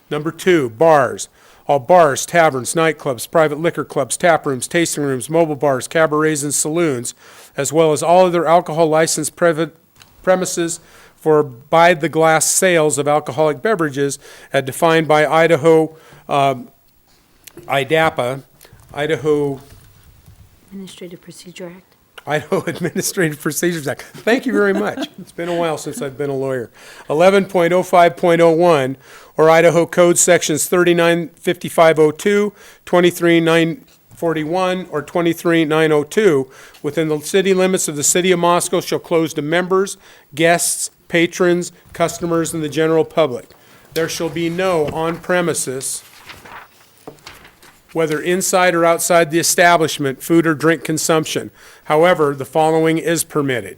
Number 2, bars. All bars, taverns, nightclubs, private liquor clubs, tap rooms, tasting rooms, mobile bars, cabarets, and saloons, as well as all other alcohol licensed premises for by-the-glass sales of alcoholic beverages as defined by Idaho IDAPA, Idaho Administrative Procedure Act. Idaho Administrative Procedures Act. Thank you very much. It's been a while since I've been a lawyer. 11.05.01, or Idaho Code Sections 395502, 23941, or 23902, within the city limits of the City of Moscow shall close to members, guests, patrons, customers, and the general public. There shall be no on-premises, whether inside or outside the establishment, food or drink consumption. However, the following is permitted.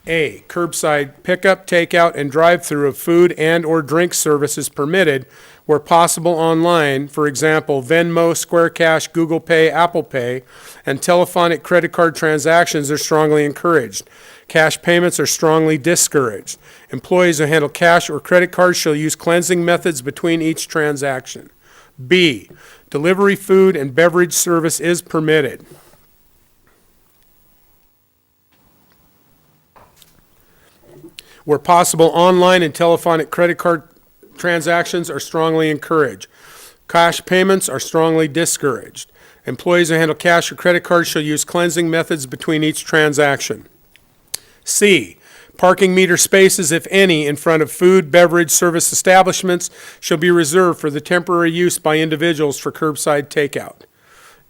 A, curbside pickup, takeout, and drive-through of food and or drink service is permitted where possible online, for example, Venmo, Square Cash, Google Pay, Apple Pay, and telephonic credit card transactions are strongly encouraged. Cash payments are strongly discouraged. Employees who handle cash or credit cards shall use cleansing methods between each transaction. B, delivery food and beverage service is permitted. Where possible, online and telephonic credit card transactions are strongly encouraged. Cash payments are strongly discouraged. Employees who handle cash or credit cards shall use cleansing methods between each transaction. C, parking meter spaces, if any, in front of food, beverage, service establishments shall be reserved for the temporary use by individuals for curbside takeout.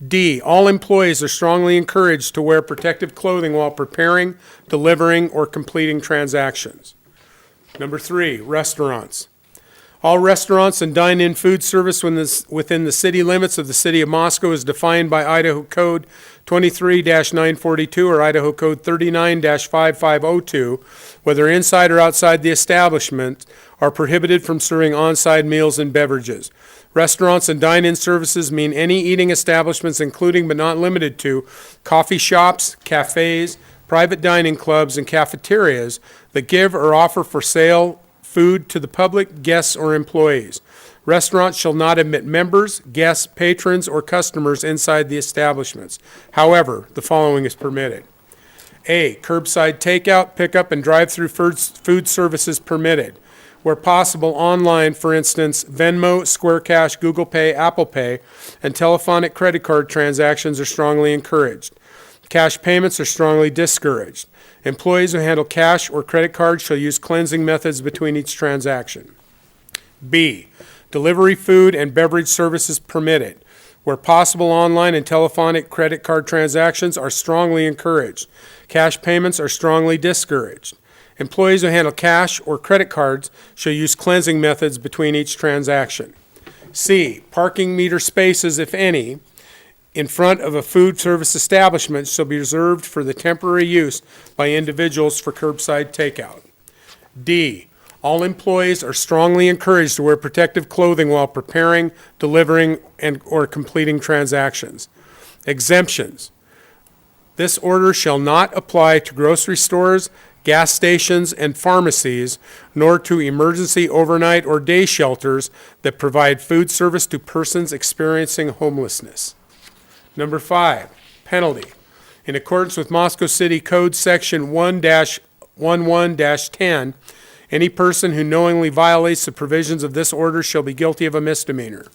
D, all employees are strongly encouraged to wear protective clothing while preparing, delivering, or completing transactions. Number 3, restaurants. All restaurants and dine-in food service within the city limits of the City of Moscow is defined by Idaho Code 23-942 or Idaho Code 39-5502, whether inside or outside the establishment, are prohibited from serving on-site meals and beverages. Restaurants and dine-in services mean any eating establishments, including but not limited to coffee shops, cafes, private dining clubs, and cafeterias that give or offer for sale food to the public, guests, or employees. Restaurants shall not admit members, guests, patrons, or customers inside the establishments. However, the following is permitted. A, curbside takeout, pickup, and drive-through food services permitted. Where possible, online, for instance, Venmo, Square Cash, Google Pay, Apple Pay, and telephonic credit card transactions are strongly encouraged. Cash payments are strongly discouraged. Employees who handle cash or credit cards shall use cleansing methods between each transaction. B, delivery food and beverage services permitted. Where possible, online and telephonic credit card transactions are strongly encouraged. Cash payments are strongly discouraged. Employees who handle cash or credit cards shall use cleansing methods between each transaction. C, parking meter spaces, if any, in front of a food service establishment shall be reserved for the temporary use by individuals for curbside takeout. D, all employees are strongly encouraged to wear protective clothing while preparing, delivering, or completing transactions. Exemptions. This order shall not apply to grocery stores, gas stations, and pharmacies, nor to emergency overnight or day shelters that provide food service to persons experiencing homelessness. Number 5, penalty. In accordance with Moscow City Code Section 1-11-10, any person who knowingly violates the provisions of this order shall be guilty of a misdemeanor.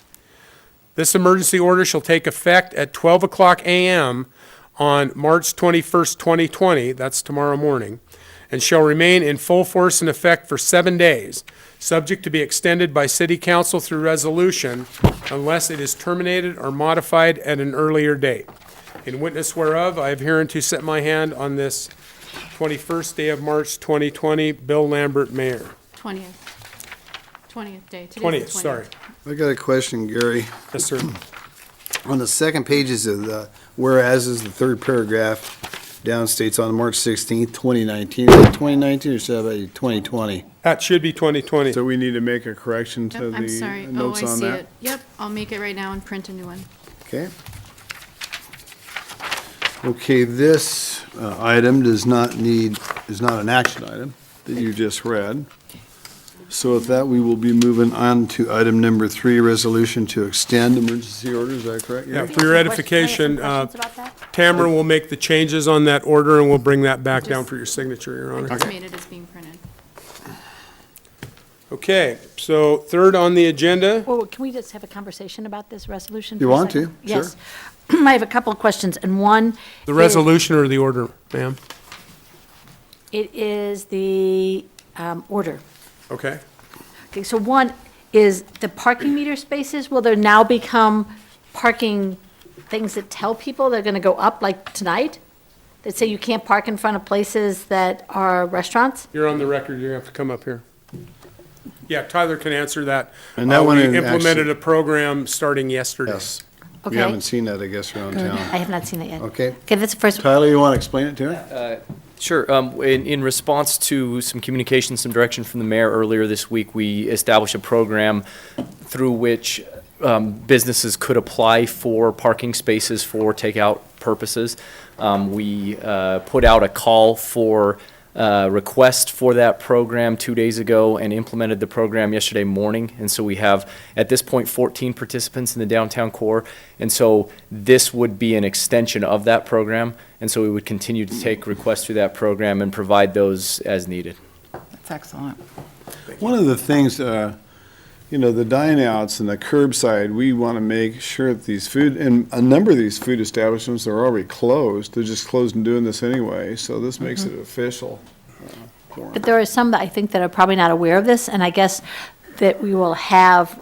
This emergency order shall take effect at 12 o'clock a.m. on March 21st, 2020, that's tomorrow morning, and shall remain in full force and effect for 7 days, subject to be extended by City Council through resolution unless it is terminated or modified at an earlier date. In witness whereof, I have hereunto set my hand on this 21st day of March 2020, Bill Lambert, Mayor. 20th day. Today's the 20th, sorry. I got a question, Gary. Yes, sir. On the second pages of the whereas is the third paragraph down states on March 16th, 2019. Is it 2019 or should I be 2020? That should be 2020. So we need to make a correction to Yep, I'm sorry. the Oh, notes I on see that? it. Yep, I'll make it right now and print a new one. Okay. Okay, this item is not an action item that you just read. So with that, we will be moving on to item number 3, resolution to extend emergency orders. Is that correct? Yeah, for your edification, Questions about that? Tamara will make the changes on that order, and we'll bring that back down for your signature, Your I Honor. just made it as being printed. Okay, so third on the agenda, Well, can we just have a conversation about this resolution? You for a want second? to? Sure. Yes. I have a couple of questions, and one. the is- resolution or the order, ma'am? It is the order. Okay. Okay, so one is the parking meter spaces, will there now become parking things that tell people they're going to go up, like tonight? That say you can't park in front of places that are restaurants? You're on the record, you have to come up here. Yeah, Tyler can answer that. And that one We is implemented actually- a program starting yesterday. Yes. Okay. You haven't seen that, I guess, around I town. have not seen it yet. Okay. Okay, that's the first. Tyler, you want to explain it to her? Sure. In response to some communication, some direction from the mayor earlier this week, we established a program through which businesses could apply for parking spaces for takeout purposes. We put out a call for request for that program 2 days ago and implemented the program yesterday morning. And so we have, at this point, 14 participants in the downtown core. And so this would be an extension of that program. And so we would continue to take requests through that program and provide those as needed. That's excellent. One of the things, the dine-outs and the curbside, we want to make sure that these food, and a number of these food establishments are already closed. They're just closed and doing this anyway, so this makes it official. For 'em. But there are some that I think that are probably not aware of this, and I guess that we will have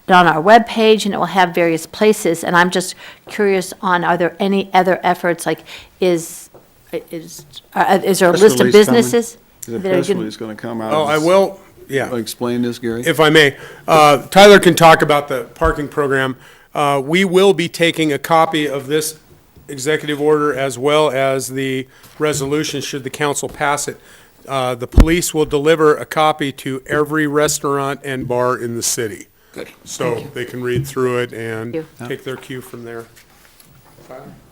it on our webpage, and it will have various places, and I'm just curious on, are there any other efforts, like, is there a Press list of release coming. businesses? The that are press gonna- release going to come out. Oh, I will, yeah. Explain this, Gary? If I may, Tyler can talk about the parking program. We will be taking a copy of this executive order as well as the resolution, should the council pass it. The police will deliver a copy to every restaurant and bar in the city. Good. So they can read through it and Thank take their cue from there.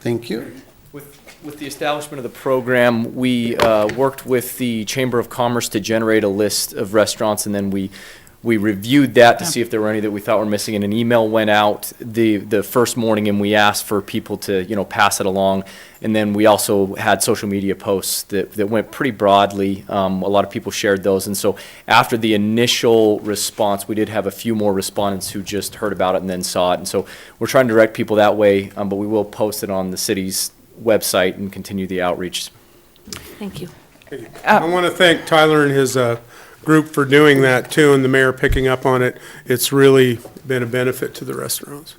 Thank you. With the establishment of the program, we worked with the Chamber of Commerce to generate a list of restaurants, and then we reviewed that to see if there were any that we thought were missing, and an email went out the first morning, and we asked for people to, pass it along. And then we also had social media posts that went pretty broadly. A lot of people shared those, and so after the initial response, we did have a few more respondents who just heard about it and then saw it. And so we're trying to direct people that way, but we will post it on the city's website and continue the outreach. Thank you. I want to thank Tyler and his group for doing that too, and the mayor picking up on it. It's really been a benefit to the restaurants.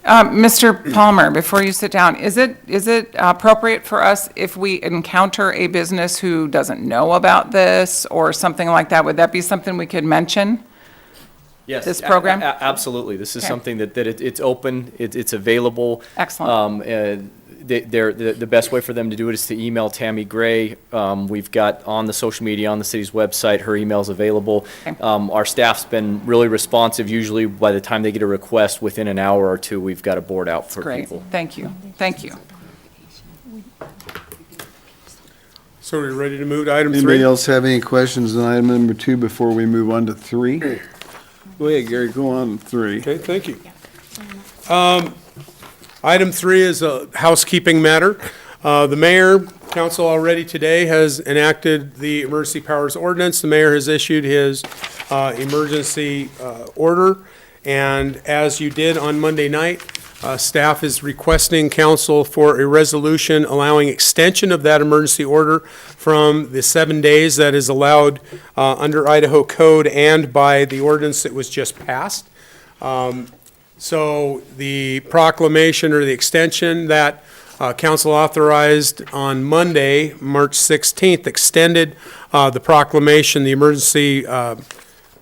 Mr. Palmer, before you sit down, is it appropriate for us if we encounter a business who doesn't know about this or something like that? Would that be something we could mention? Yes. This program? Absolutely. This is Okay. something that it's open, it's available. Excellent. The best way for them to do it is to email Tammy Gray. We've got on the social media, on the city's website, her email's available. Okay. Our staff's been really responsive. Usually by the time they get a request, within an hour or two, we've got a board out for Great, people. thank you, thank you. So are we ready to move to item Anybody 3? else have any questions on item number 2 before we move on to 3? Go ahead, Gary, go on to 3. Okay, thank you. Item 3 is a housekeeping matter. The mayor, council already today has enacted the emergency powers ordinance. The mayor has issued his emergency order. And as you did on Monday night, staff is requesting council for a resolution allowing extension of that emergency order from the 7 days that is allowed under Idaho code and by the ordinance that was just passed. So the proclamation or the extension that council authorized on Monday, March 16th, extended the proclamation, the emergency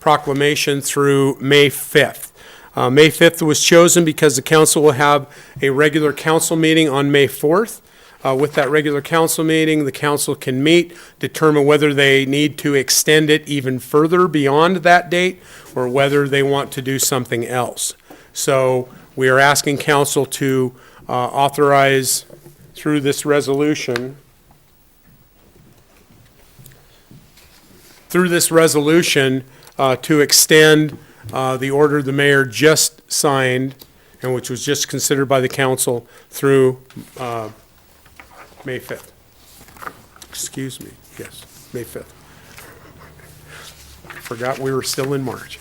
proclamation through May 5th. May 5th was chosen because the council will have a regular council meeting on May 4th. With that regular council meeting, the council can meet, determine whether they need to extend it even further beyond that date or whether they want to do something else. So we are asking council to authorize through this resolution, to extend the order the mayor just signed and which was just considered by the council through May 5th. Excuse me, yes, May 5th. Forgot we were still in March.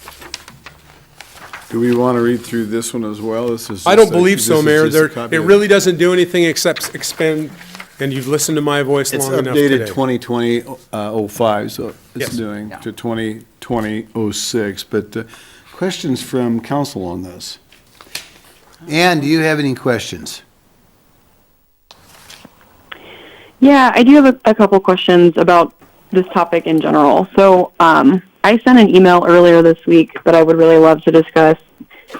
Do we want to read through this one as well? This is I just don't a- believe so, this is Mayor. just a There, copy it of- really doesn't do anything except expend, and you've listened to my voice It's long enough updated today. 2020-05, so Yes. it's doing to 2020-06. But questions from council on this? Ann, do you have any questions? Yeah, I do have a couple questions about this topic in general. So I sent an email earlier this week that I would really love to discuss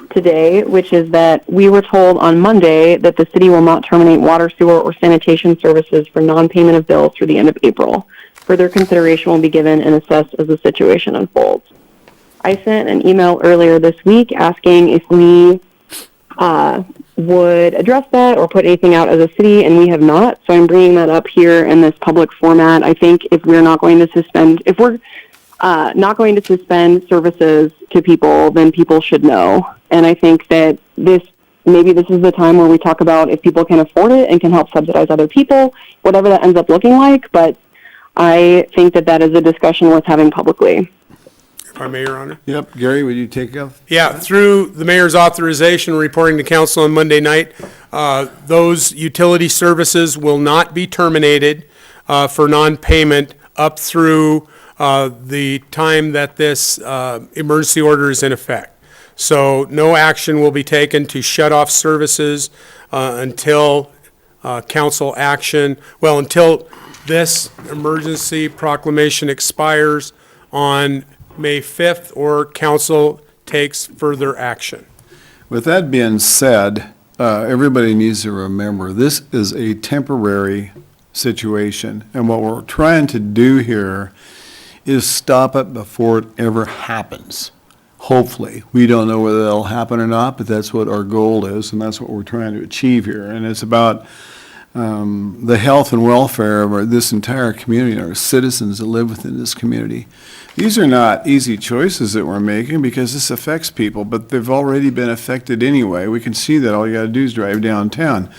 today, which is that we were told on Monday that the city will not terminate water, sewer, or sanitation services for non-payment of bills through the end of April. Further consideration will be given and assessed as the situation unfolds. I sent an email earlier this week asking if we would address that or put anything out as a city, and we have not. So I'm bringing that up here in this public format. I think if we're not going to suspend, if we're not going to suspend services to people, then people should know. And I think that maybe this is the time where we talk about if people can afford it and can help subsidize other people, whatever that ends up looking like. But I think that is a discussion worth having publicly. If I may, Your Honor. Yep, Gary, would you take up? Yeah, through the mayor's authorization reporting to council on Monday night, those utility services will not be terminated for non-payment up through the time that this emergency order is in effect. So no action will be taken to shut off services until council action, until this emergency proclamation expires on May 5th or council takes further action. With that being said, everybody needs to remember, this is a temporary situation. And what we're trying to do here is stop it before it ever happens. Hopefully. We don't know whether that'll happen or not, but that's what our goal is, and that's what we're trying to achieve here. And it's about the health and welfare of this entire community, and our citizens that live within this community. These are not easy choices that we're making because this affects people, but they've already been affected anyway. We can see that. All you gotta do is drive downtown.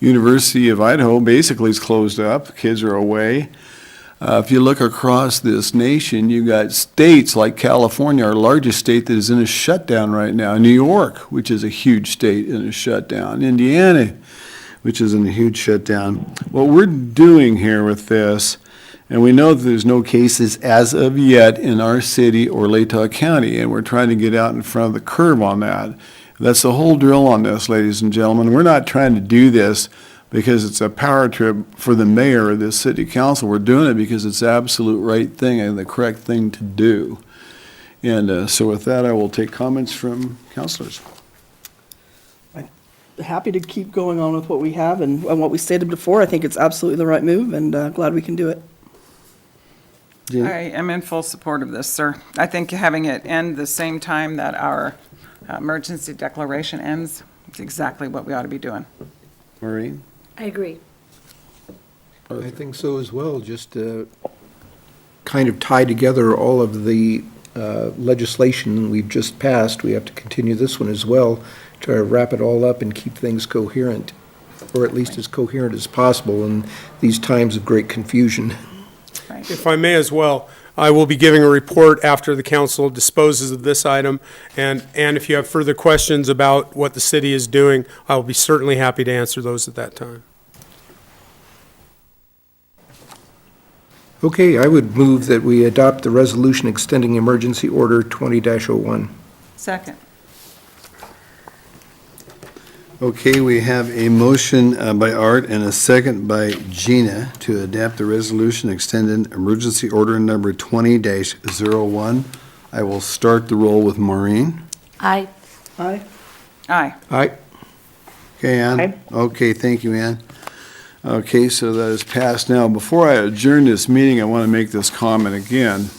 University of Idaho basically is closed up. Kids are away. If you look across this nation, you got states like California, our largest state, that is in a shutdown right now. New York, which is a huge state, in a shutdown. Indiana, which is in a huge shutdown. What we're doing here with this, and we know that there's no cases as of yet in our city or Latah County, and we're trying to get out in front of the curve on that. That's the whole drill on this, ladies and gentlemen. We're not trying to do this because it's a power trip for the mayor or the city council. We're doing it because it's the absolute right thing and the correct thing to do. And so with that, I will take comments from councilors. Happy to keep going on with what we have and what we stated before. I think it's absolutely the right move, and glad we can do it. Gina? I am in full support of this, sir. I think having it end the same time that our emergency declaration ends is exactly what we ought to be doing. Maureen? I agree. I think so as well, just to kind of tie together all of the legislation we've just passed. We have to continue this one as well to wrap it all up and keep things coherent, or at least as coherent as possible in these times of great confusion. Right. If I may as well, I will be giving a report after the council disposes of this item, and if you have further questions about what the city is doing, I will be certainly happy to answer those at that time. Okay, I would move that we adopt the resolution extending emergency order 20-01. Second. Okay, we have a motion by Art and a second by Gina to adapt the resolution extending emergency order number 20-01. I will start the roll with Maureen. Aye. Aye. Aye. Aye. Okay, Ann? Aye. Okay, thank you, Ann. Okay, so that is passed. Now, before I adjourn this meeting, I want to make this comment again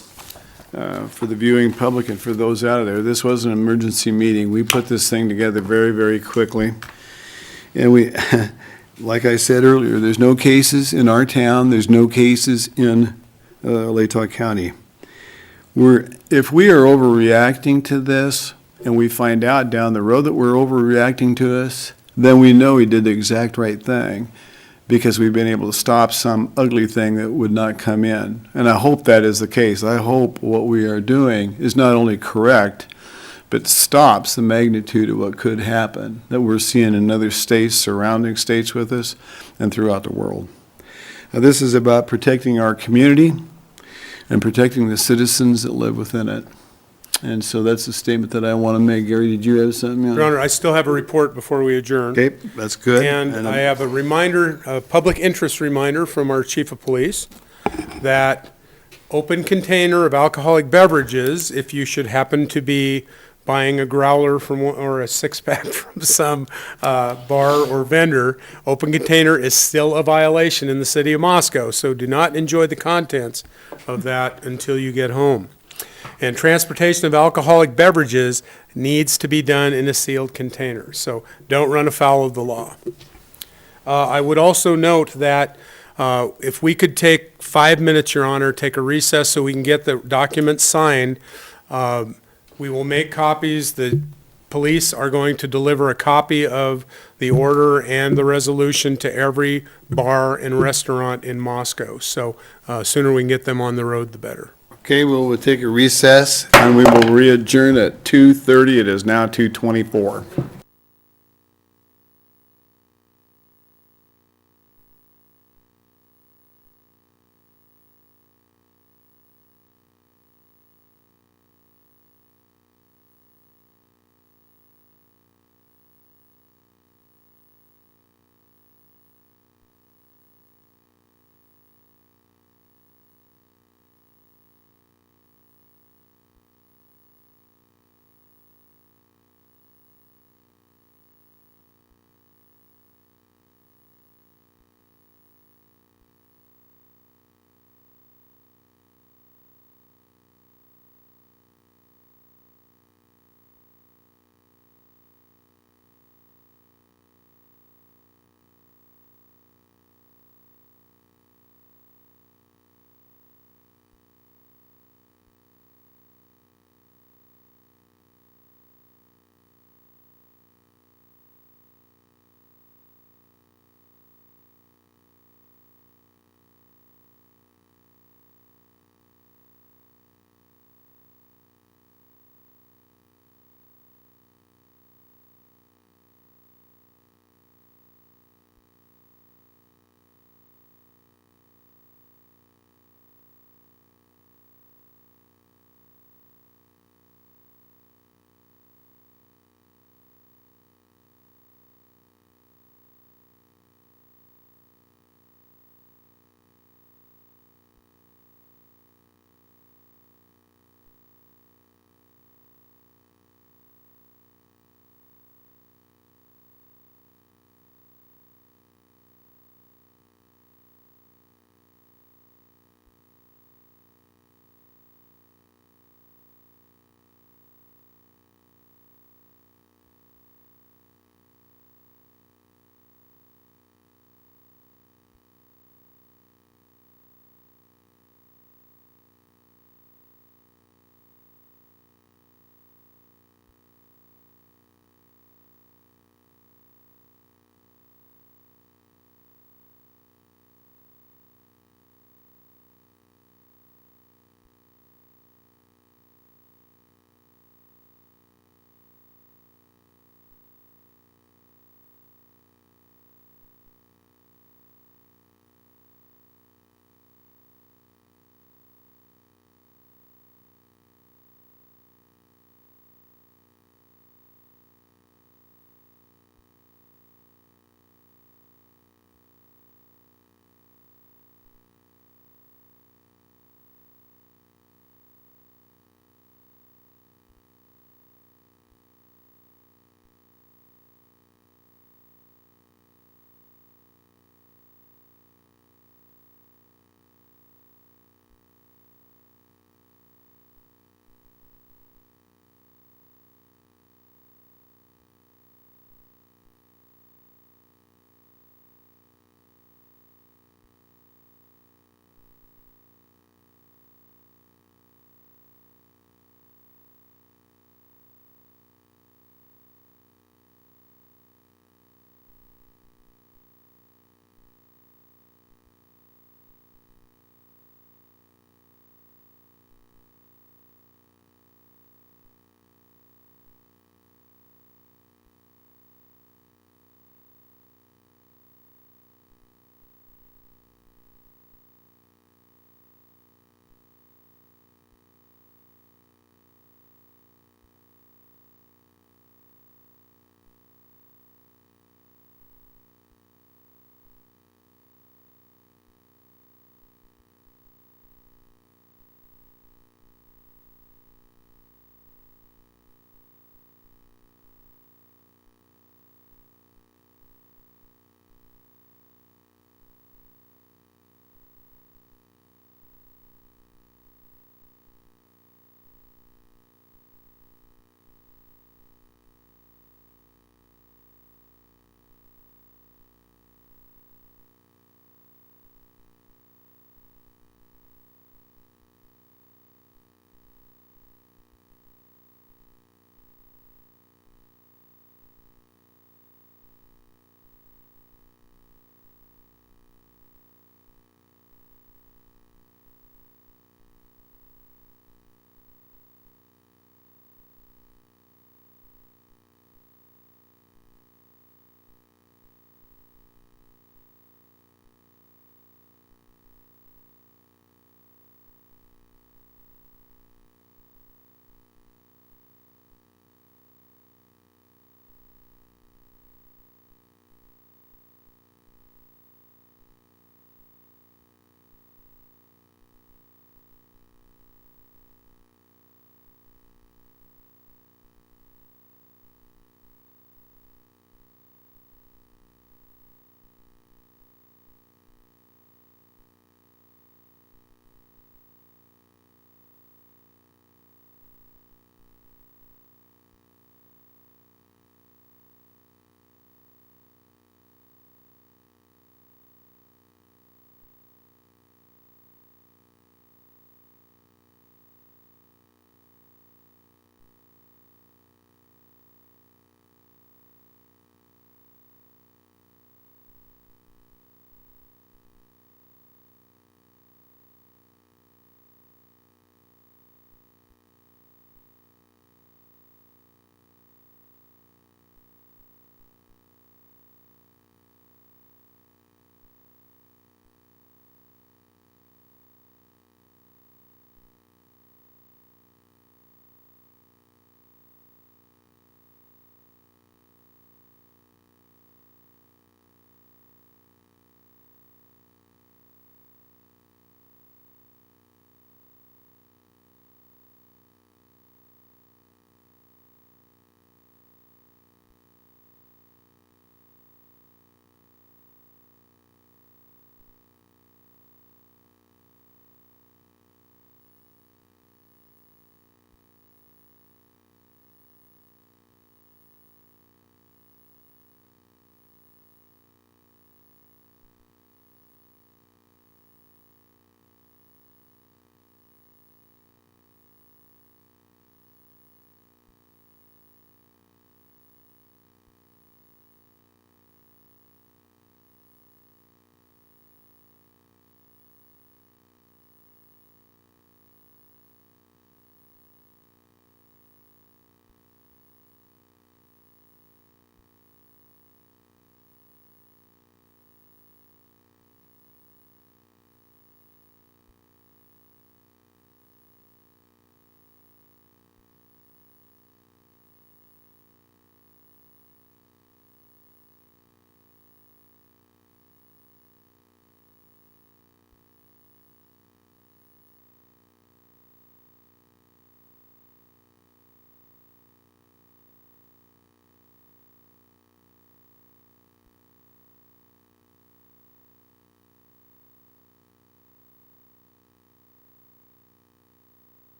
for the viewing public and for those out of there. This was an emergency meeting. We put this thing together very, very quickly. And we, like I said earlier, there's no cases in our town. There's no cases in Latah County. If we are overreacting to this and we find out down the road that we're overreacting to this, then we know we did the exact right thing, because we've been able to stop some ugly thing that would not come in. And I hope that is the case. I hope what we are doing is not only correct, but stops the magnitude of what could happen that we're seeing in other states, surrounding states with us, and throughout the world. Now, this is about protecting our community and protecting the citizens that live within it. And so that's the statement that I want to make. Gary, did you have something? Your Honor, I still have a report before we adjourn. Okay, that's good. And I have a reminder, a public interest reminder from our chief of police that open container of alcoholic beverages, if you should happen to be buying a growler from or a six-pack from some bar or vendor, open container is still a violation in the city of Moscow. So do not enjoy the contents of that until you get home. And transportation of alcoholic beverages needs to be done in a sealed container. So don't run afoul of the law. I would also note that if we could take 5 minutes, Your Honor, take a recess so we can get the documents signed, we will make copies. The police are going to deliver a copy of the order and the resolution to every bar and restaurant in Moscow. So sooner we can get them on the road, the better. Okay, we'll take a recess, and we will re-adjourn at 2:30. It is now 2:24.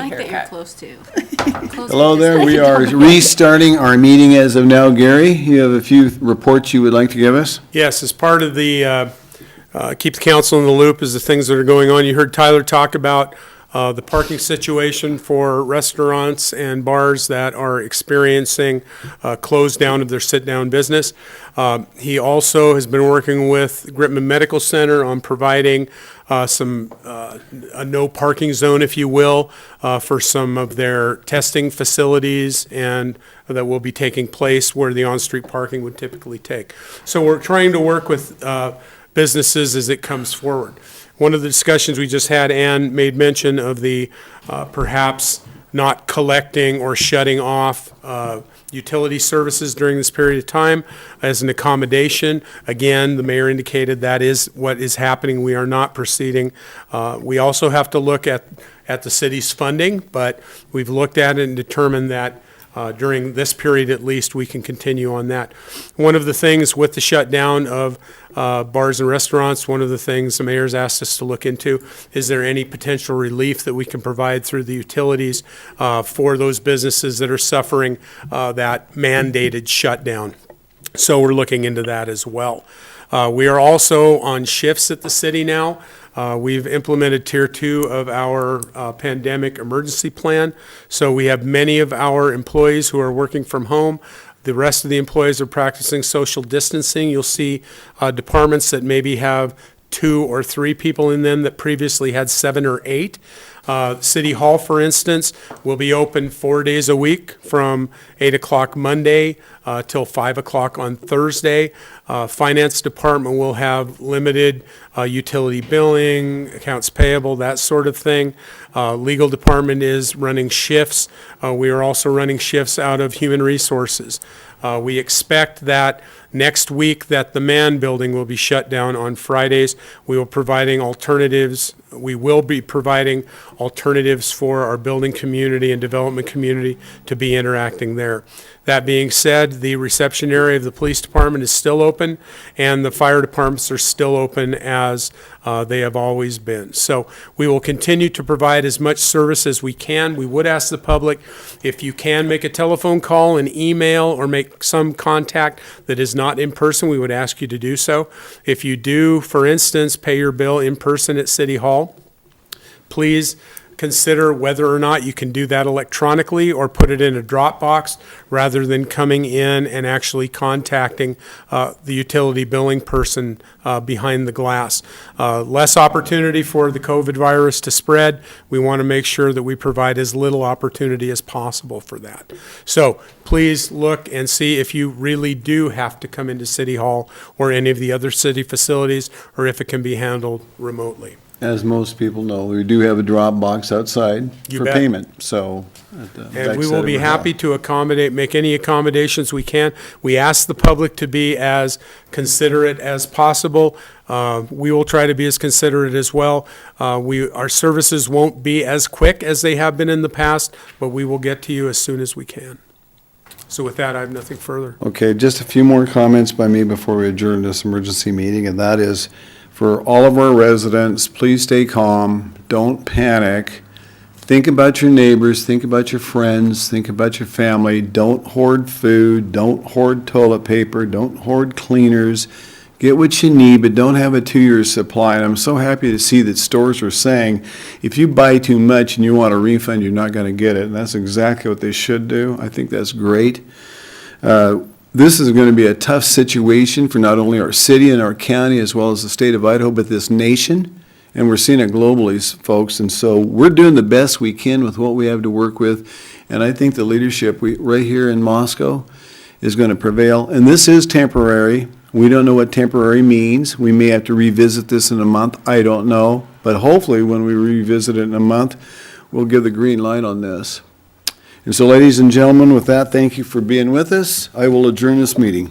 like that you're haircut. close to. Hello there, we are restarting our meeting as of now. Gary, you have a few reports you would like to give us? Yes, as part of the, keep the council in the loop as the things that are going on. You heard Tyler talk about the parking situation for restaurants and bars that are experiencing close down of their sit-down business. He also has been working with Gritman Medical Center on providing a no parking zone, if you will, for some of their testing facilities and that will be taking place where the on-street parking would typically take. So we're trying to work with businesses as it comes forward. One of the discussions we just had, Ann made mention of the perhaps not collecting or shutting off utility services during this period of time as an accommodation. Again, the mayor indicated that is what is happening. We are not proceeding. We also have to look at the city's funding, but we've looked at it and determined that during this period at least, we can continue on that. One of the things with the shutdown of bars and restaurants, one of the things the mayor's asked us to look into, is there any potential relief that we can provide through the utilities for those businesses that are suffering that mandated shutdown? So we're looking into that as well. We are also on shifts at the city now. We've implemented Tier 2 of our pandemic emergency plan. So we have many of our employees who are working from home. The rest of the employees are practicing social distancing. You'll see departments that maybe have 2 or 3 people in them that previously had 7 or 8. City Hall, for instance, will be open 4 days a week from 8 o'clock Monday till 5 o'clock on Thursday. Finance Department will have limited utility billing, accounts payable, that sort of thing. Legal Department is running shifts. We are also running shifts out of Human Resources. We expect that next week that the Mann Building will be shut down on Fridays. We will be providing alternatives for our building community and development community to be interacting there. That being said, the reception area of the police department is still open, and the fire departments are still open as they have always been. So we will continue to provide as much service as we can. We would ask the public, if you can make a telephone call, an email, or make some contact that is not in person, we would ask you to do so. If you do, for instance, pay your bill in person at City Hall, please consider whether or not you can do that electronically or put it in a Dropbox rather than coming in and actually contacting the utility billing person behind the glass. Less opportunity for the COVID virus to spread. We want to make sure that we provide as little opportunity as possible for that. So please look and see if you really do have to come into City Hall or any of the other city facilities, or if it can be handled remotely. As most people know, we do have a drop box outside You for bet. payment, so. And we will be happy to accommodate, make any accommodations we can. We ask the public to be as considerate as possible. We will try to be as considerate as well. Our services won't be as quick as they have been in the past, but we will get to you as soon as we can. So with that, I have nothing further. Okay, just a few more comments by me before we adjourn this emergency meeting, and that is, for all of our residents, please stay calm, don't panic. Think about your neighbors, think about your friends, think about your family. Don't hoard food, don't hoard toilet paper, don't hoard cleaners. Get what you need, but don't have a 2-year supply. And I'm so happy to see that stores are saying, if you buy too much and you want a refund, you're not going to get it. And that's exactly what they should do. I think that's great. This is going to be a tough situation for not only our city and our county as well as the state of Idaho, but this nation. And we're seeing it globally, folks. And so we're doing the best we can with what we have to work with. And I think the leadership right here in Moscow is going to prevail. And this is temporary. We don't know what temporary means. We may have to revisit this in a month. I don't know. But hopefully when we revisit it in a month, we'll give the green light on this. And so, ladies and gentlemen, with that, thank you for being with us. I will adjourn this meeting.